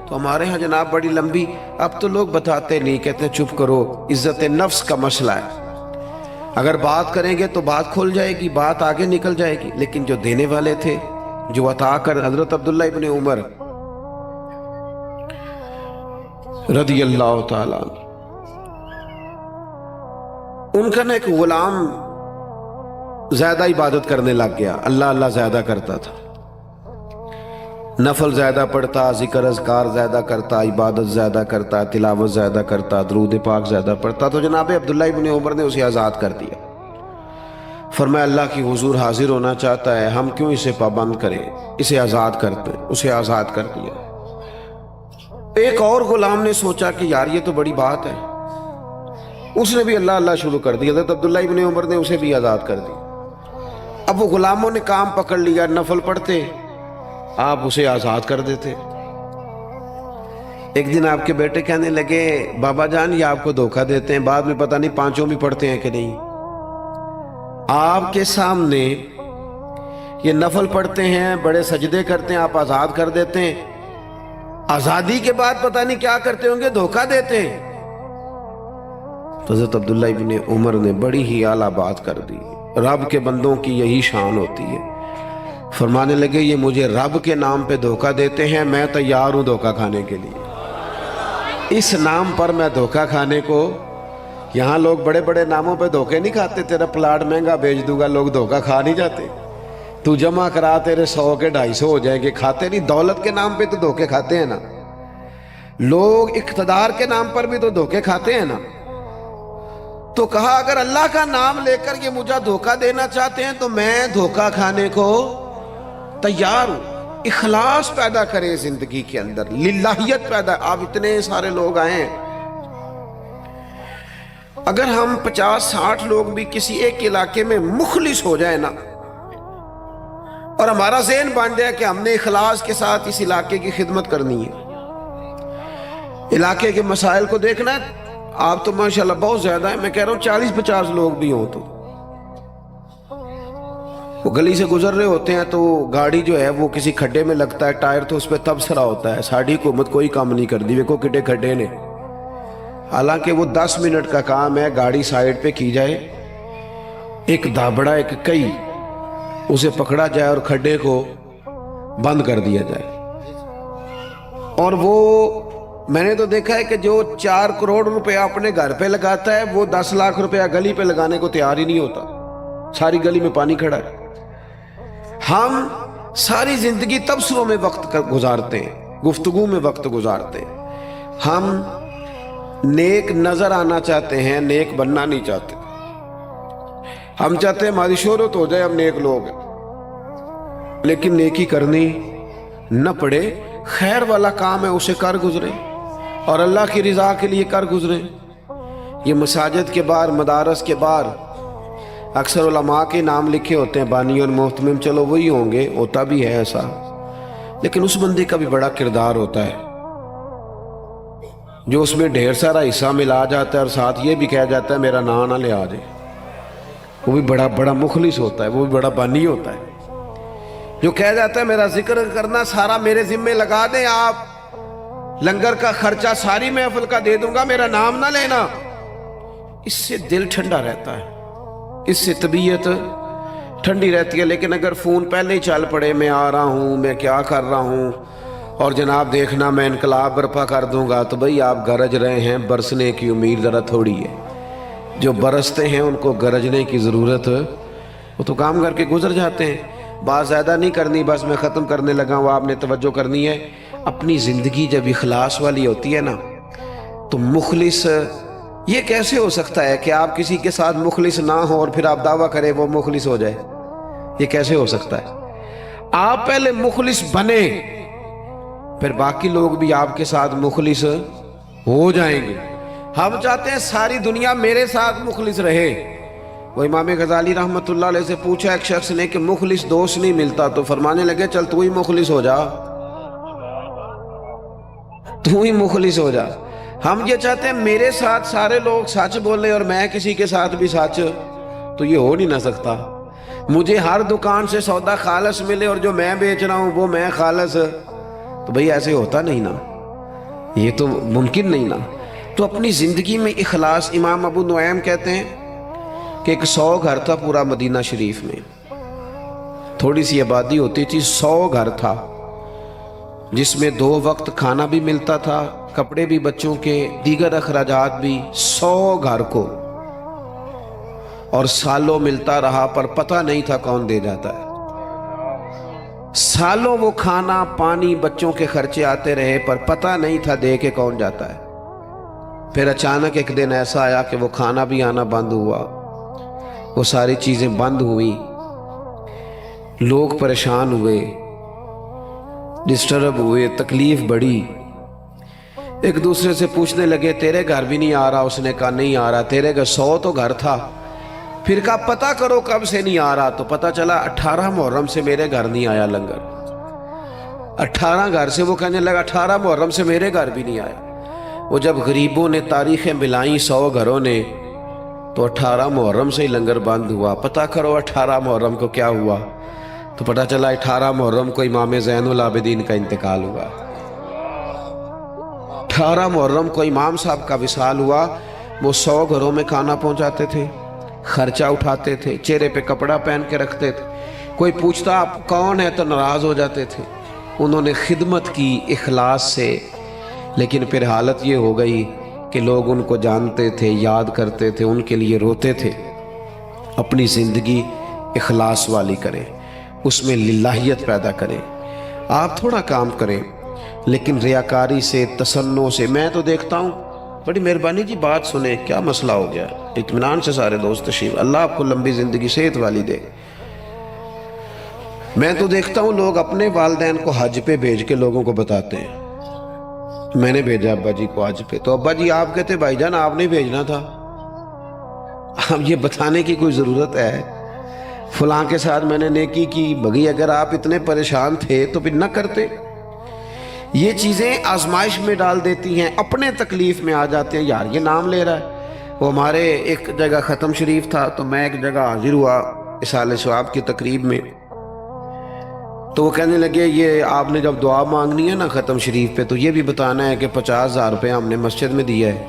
تو ہمارے ہاں جناب بڑی لمبی، اب تو لوگ بتاتے نہیں، کہتے ہیں چپ کرو، عزت نفس کا مسئلہ ہے۔ اگر بات کریں گے تو بات کھل جائے گی، بات آگے نکل جائے گی، لیکن جو دینے والے تھے، جو عطا کر، حضرت عبداللہ ابن عمر رضی اللہ تعالیٰ عنہ، ان کا نا ایک غلام زیادہ عبادت کرنے لگ گیا، اللہ اللہ زیادہ کرتا تھا، نفل زیادہ پڑھتا، ذکر اذکار زیادہ کرتا، عبادت زیادہ کرتا، تلاوت زیادہ کرتا، درود پاک زیادہ پڑھتا، تو جناب عبداللہ ابن عمر نے اسے آزاد کر دیا۔ فرمایا اللہ کی حضور حاضر ہونا چاہتا ہے، ہم کیوں اسے پابند کریں، اسے آزاد کرتے، اسے آزاد کر دیا۔ ایک اور غلام نے سوچا کہ یار یہ تو بڑی بات ہے، اس نے بھی اللہ اللہ شروع کر دیا، حضرت عبداللہ ابن عمر نے اسے بھی آزاد کر دیا۔ اب وہ غلاموں نے کام پکڑ لیا، نفل پڑھتے، آپ اسے آزاد کر دیتے۔ ایک دن آپ کے بیٹے کہنے لگے بابا جان یہ آپ کو دھوکہ دیتے ہیں، بعد میں پتہ نہیں پانچوں بھی پڑھتے ہیں کہ نہیں، آپ کے سامنے یہ نفل پڑھتے ہیں، بڑے سجدے کرتے ہیں، آپ آزاد کر دیتے ہیں، آزادی کے بعد پتہ نہیں کیا کرتے ہوں گے، دھوکہ دیتے ہیں۔ تو حضرت عبداللہ ابن عمر نے بڑی ہی اعلیٰ بات کر دی، رب کے بندوں کی یہی شان ہوتی ہے۔ فرمانے لگے یہ مجھے رب کے نام پہ دھوکہ دیتے ہیں، میں تیار ہوں دھوکہ کھانے کے لیے، اس نام پر میں دھوکہ کھانے کو، یہاں لوگ بڑے بڑے ناموں پہ دھوکے نہیں کھاتے، تیرا پلاٹ مہنگا بیچ دوں گا، لوگ دھوکہ کھا نہیں جاتے، تو جمع کرا تیرے 100 کے 250 ہو جائیں گے، کھاتے نہیں، دولت کے نام پہ تو دھوکے کھاتے ہیں نا، لوگ اقتدار کے نام پر بھی تو دھوکے کھاتے ہیں نا۔ تو کہا اگر اللہ کا نام لے کر یہ مجھے دھوکہ دینا چاہتے ہیں تو میں دھوکہ کھانے کو تیار ہوں۔ اخلاص پیدا کریں زندگی کے اندر، للہیت پیدا۔ آپ اتنے سارے لوگ آئے ہیں، اگر ہم 50-60 لوگ بھی کسی ایک علاقے میں مخلص ہو جائے نا، اور ہمارا ذہن بن جائے کہ ہم نے اخلاص کے ساتھ اس علاقے کی خدمت کرنی ہے، علاقے کے مسائل کو دیکھنا ہے، آپ تو ماشاءاللہ بہت زیادہ ہیں، میں کہہ رہا ہوں 40-50 لوگ بھی ہوں، تو وہ گلی سے گزر رہے ہوتے ہیں تو گاڑی جو ہے وہ کسی کھڈے میں لگتا ہے، ٹائر تو اس پہ تبصرہ ہوتا ہے، ساڑھی حکومت کوئی کام نہیں کر دی، ویکو کٹے کھڈے نے، حالانکہ وہ 10 منٹ کا کام ہے، گاڑی سائیڈ پہ کی جائے، ایک دابڑا ایک کئی اسے پکڑا جائے اور کھڈے کو بند کر دیا جائے۔ اور وہ میں نے تو دیکھا ہے کہ جو 4 کروڑ روپے اپنے گھر پہ لگاتا ہے وہ 10 لاکھ روپے گلی پہ لگانے کو تیار ہی نہیں ہوتا، ساری گلی میں پانی کھڑا ہے۔ ہم ساری زندگی تبصروں میں وقت گزارتے ہیں، گفتگو میں وقت گزارتے ہیں، ہم نیک نظر آنا چاہتے ہیں، نیک بننا نہیں چاہتے، ہم چاہتے ہیں ہماری شہرت ہو جائے، ہم نیک لوگ ہیں، لیکن نیکی کرنی نہ پڑے، خیر والا کام ہے اسے کر گزرے اور اللہ کی رضا کے لیے کر گزرے۔ یہ مساجد کے باہر، مدارس کے باہر اکثر علماء کے نام لکھے ہوتے ہیں، بانی اور محتمم، چلو وہی ہوں گے، ہوتا بھی ہے ایسا، لیکن اس بندے کا بھی بڑا کردار ہوتا ہے جو اس میں ڈھیر سارا حصہ ملا جاتا ہے اور ساتھ یہ بھی کہہ جاتا ہے میرا نام نہ لے آ جائے، وہ بھی بڑا مخلص ہوتا ہے، وہ بھی بڑا بانی ہوتا ہے، جو کہہ جاتا ہے میرا ذکر کرنا سارا میرے ذمے لگا دیں، آپ لنگر کا خرچہ ساری محفل کا دے دوں گا، میرا نام نہ لینا۔ اس سے دل ٹھنڈا رہتا ہے، اس سے طبیعت ٹھنڈی رہتی ہے۔ لیکن اگر فون پہلے ہی چل پڑے، میں آ رہا ہوں، میں کیا کر رہا ہوں، اور جناب دیکھنا میں انقلاب برپا کر دوں گا، تو بھئی آپ گرج رہے ہیں، برسنے کی امید ذرا تھوڑی ہے، جو برستے ہیں ان کو گرجنے کی ضرورت، وہ تو کام کر کے گزر جاتے ہیں۔ بات زیادہ نہیں کرنی، بس میں ختم کرنے لگا ہوں، آپ نے توجہ کرنی ہے۔ اپنی زندگی جب اخلاص والی ہوتی ہے نا تو مخلص، یہ کیسے ہو سکتا ہے کہ آپ کسی کے ساتھ مخلص نہ ہو اور پھر آپ دعویٰ کریں وہ مخلص ہو جائے؟ یہ کیسے ہو سکتا ہے؟ آپ پہلے مخلص بنے، پھر باقی لوگ بھی آپ کے ساتھ مخلص ہو جائیں گے۔ ہم چاہتے ہیں ساری دنیا میرے ساتھ مخلص رہے۔ وہ امام غزالی رحمت اللہ علیہ سے پوچھا ایک شخص نے کہ مخلص دوست نہیں ملتا، تو فرمانے لگے چل تو ہی مخلص ہو جا، تو ہی مخلص ہو جا۔ ہم یہ چاہتے ہیں میرے ساتھ سارے لوگ سچ بولیں اور میں کسی کے ساتھ بھی سچ، تو یہ ہو نہیں نہ سکتا۔ مجھے ہر دکان سے سودا خالص ملے اور جو میں بیچ رہا ہوں وہ میں خالص، تو بھئی ایسے ہوتا نہیں نا، یہ تو ممکن نہیں نا۔ تو اپنی زندگی میں اخلاص، امام ابو نعیم کہتے ہیں کہ ایک 100 گھر تھا پورا مدینہ شریف میں، تھوڑی سی آبادی ہوتی تھی، 100 گھر تھا جس میں 2 وقت کھانا بھی ملتا تھا، کپڑے بھی بچوں کے، دیگر اخراجات بھی، 100 گھر کو، اور سالوں ملتا رہا پر پتہ نہیں تھا کون دے جاتا ہے۔ سالوں وہ کھانا پانی بچوں کے خرچے آتے رہے پر پتہ نہیں تھا دے کے کون جاتا ہے۔ پھر اچانک ایک دن ایسا آیا کہ وہ کھانا بھی آنا بند ہوا، وہ ساری چیزیں بند ہوئی، لوگ پریشان ہوئے، ڈسٹرب ہوئے، تکلیف بڑھی، ایک دوسرے سے پوچھنے لگے تیرے گھر بھی نہیں آ رہا؟ اس نے کہا نہیں آ رہا۔ تیرے گھر 100 تو گھر تھا۔ پھر کہا پتہ کرو کب سے نہیں آ رہا، تو پتہ چلا 18 محرم سے میرے گھر نہیں آیا لنگر۔ 18 گھر سے وہ کہنے لگا 18 محرم سے میرے گھر بھی نہیں آیا۔ وہ جب غریبوں نے تاریخیں ملائیں 100 گھروں نے، تو 18 محرم سے ہی لنگر بند ہوا۔ پتہ کرو 18 محرم کو کیا ہوا، تو پتہ چلا 18 محرم کو امام زین العابدین کا انتقال ہوا۔ 18 محرم کو امام صاحب کا وصال ہوا۔ وہ 100 گھروں میں کھانا پہنچاتے تھے، خرچہ اٹھاتے تھے، چہرے پہ کپڑا پہن کے رکھتے تھے، کوئی پوچھتا آپ کون ہے تو ناراض ہو جاتے تھے۔ انہوں نے خدمت کی اخلاص سے، لیکن پھر حالت یہ ہو گئی کہ لوگ ان کو جانتے تھے، یاد کرتے تھے، ان کے لیے روتے تھے۔ اپنی زندگی اخلاص والی کریں، اس میں للہیت پیدا کریں۔ آپ تھوڑا کام کریں لیکن ریاکاری سے، تسنع سے۔ میں تو دیکھتا ہوں، بڑی مہربانی جی بات سنیں، کیا مسئلہ ہو گیا؟ اطمینان سے سارے دوست تشریف، اللہ آپ کو لمبی زندگی صحت والی دے۔ میں تو دیکھتا ہوں لوگ اپنے والدین کو حج پہ بھیج کے لوگوں کو بتاتے ہیں میں نے بھیجا ابا جی کو حج پہ، تو ابا جی آپ کہتے بھائی جان آپ نے بھیجنا تھا۔ اب یہ بتانے کی کوئی ضرورت ہے؟ فلاں کے ساتھ میں نے نیکی کی، بھگی اگر آپ اتنے پریشان تھے تو پھر نہ کرتے۔ یہ چیزیں آزمائش میں ڈال دیتی ہیں، اپنے تکلیف میں آ جاتے ہیں، یار یہ نام لے رہا ہے۔ وہ ہمارے ایک جگہ ختم شریف تھا، تو میں ایک جگہ حاضر ہوا اصالہ ثواب کی تقریب میں، تو وہ کہنے لگے یہ آپ نے جب دعا مانگنی ہے نا ختم شریف پہ، تو یہ بھی بتانا ہے کہ 50,000 روپے ہم نے مسجد میں دیا ہے،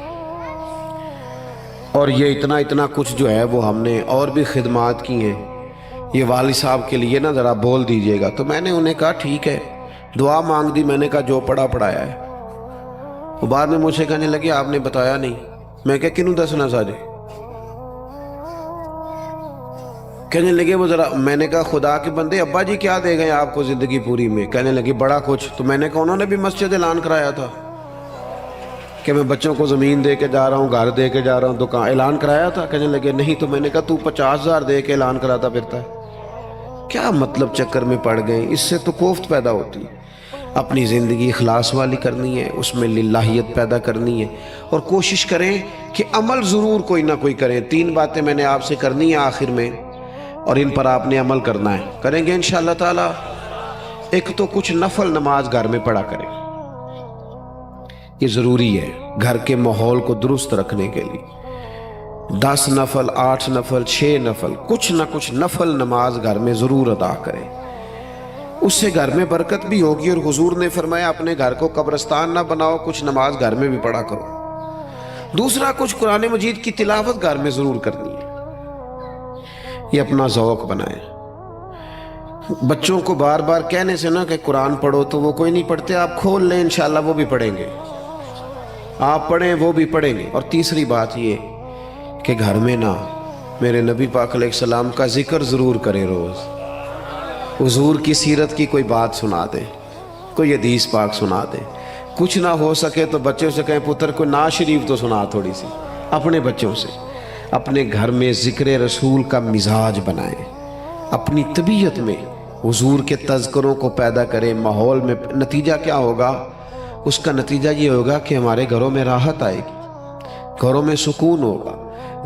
اور یہ اتنا اتنا کچھ جو ہے وہ ہم نے اور بھی خدمات کی ہیں، یہ والد صاحب کے لیے نا ذرا بول دیجئے گا۔ تو میں نے انہیں کہا ٹھیک ہے، دعا مانگ دی، میں نے کہا جو پڑھا پڑھایا ہے۔ وہ بعد میں مجھ سے کہنے لگے آپ نے بتایا نہیں۔ میں کہا کنوں دسنا سارے؟ کہنے لگے وہ ذرا، میں نے کہا خدا کے بندے ابا جی کیا دے گئے آپ کو زندگی پوری میں؟ کہنے لگے بڑا کچھ۔ تو میں نے کہا انہوں نے بھی مسجد اعلان کرایا تھا کہ میں بچوں کو زمین دے کے جا رہا ہوں، گھر دے کے جا رہا ہوں، دکان اعلان کرایا تھا؟ کہنے لگے نہیں۔ تو میں نے کہا تو 50,000 دے کے اعلان کراتا پھرتا ہے، کیا مطلب چکر میں پڑ گئے؟ اس سے تو کوفت پیدا ہوتی ہے۔ اپنی زندگی اخلاص والی کرنی ہے، اس میں للہیت پیدا کرنی ہے، اور کوشش کریں کہ عمل ضرور کوئی نہ کوئی کریں۔ 3 باتیں میں نے آپ سے کرنی ہیں آخر میں، اور ان پر آپ نے عمل کرنا ہے، کریں گے انشاءاللہ تعالی۔ ایک تو کچھ نفل نماز گھر میں پڑھا کریں، یہ ضروری ہے گھر کے ماحول کو درست رکھنے کے لیے۔ 10 نفل، 8 نفل، 6 نفل، کچھ نہ کچھ نفل نماز گھر میں ضرور ادا کریں، اس سے گھر میں برکت بھی ہوگی۔ اور حضور نے فرمایا اپنے گھر کو قبرستان نہ بناؤ، کچھ نماز گھر میں بھی پڑھا کرو۔ دوسرا، کچھ قرآن مجید کی تلاوت گھر میں ضرور کرنی ہے، یہ اپنا ذوق بنائیں۔ بچوں کو بار بار کہنے سے نہ کہ قرآن پڑھو تو وہ کوئی نہیں پڑھتے، آپ کھول لیں انشاءاللہ وہ بھی پڑھیں گے، آپ پڑھیں وہ بھی پڑھیں گے۔ اور تیسری بات یہ کہ گھر میں نا میرے نبی پاک علیہ السلام کا ذکر ضرور کریں، روز حضور کی سیرت کی کوئی بات سنا دیں، کوئی حدیث پاک سنا دیں۔ کچھ نہ ہو سکے تو بچوں سے کہیں پتر کو نعت شریف تو سنا تھوڑی سی، اپنے بچوں سے۔ اپنے گھر میں ذکر رسول کا مزاج بنائیں، اپنی طبیعت میں حضور کے تذکروں کو پیدا کریں ماحول میں۔ نتیجہ کیا ہوگا؟ اس کا نتیجہ یہ ہوگا کہ ہمارے گھروں میں راحت آئے گی، گھروں میں سکون ہوگا،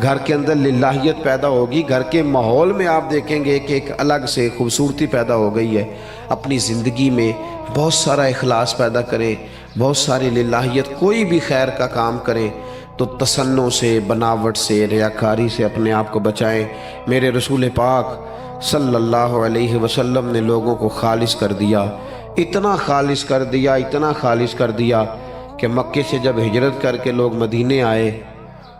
گھر کے اندر للہیت پیدا ہوگی، گھر کے ماحول میں آپ دیکھیں گے کہ ایک الگ سے خوبصورتی پیدا ہو گئی ہے۔ اپنی زندگی میں بہت سارا اخلاص پیدا کریں، بہت ساری للہیت، کوئی بھی خیر کا کام کریں تو تسنع سے، بناوٹ سے، ریاکاری سے اپنے آپ کو بچائیں۔ میرے رسول پاک صلی اللہ علیہ وسلم نے لوگوں کو خالص کر دیا، اتنا خالص کر دیا، اتنا خالص کر دیا کہ مکے سے جب ہجرت کر کے لوگ مدینے آئے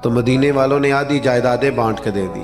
تو مدینے والوں نے آدھی جائیدادیں بانٹ کے دے دی۔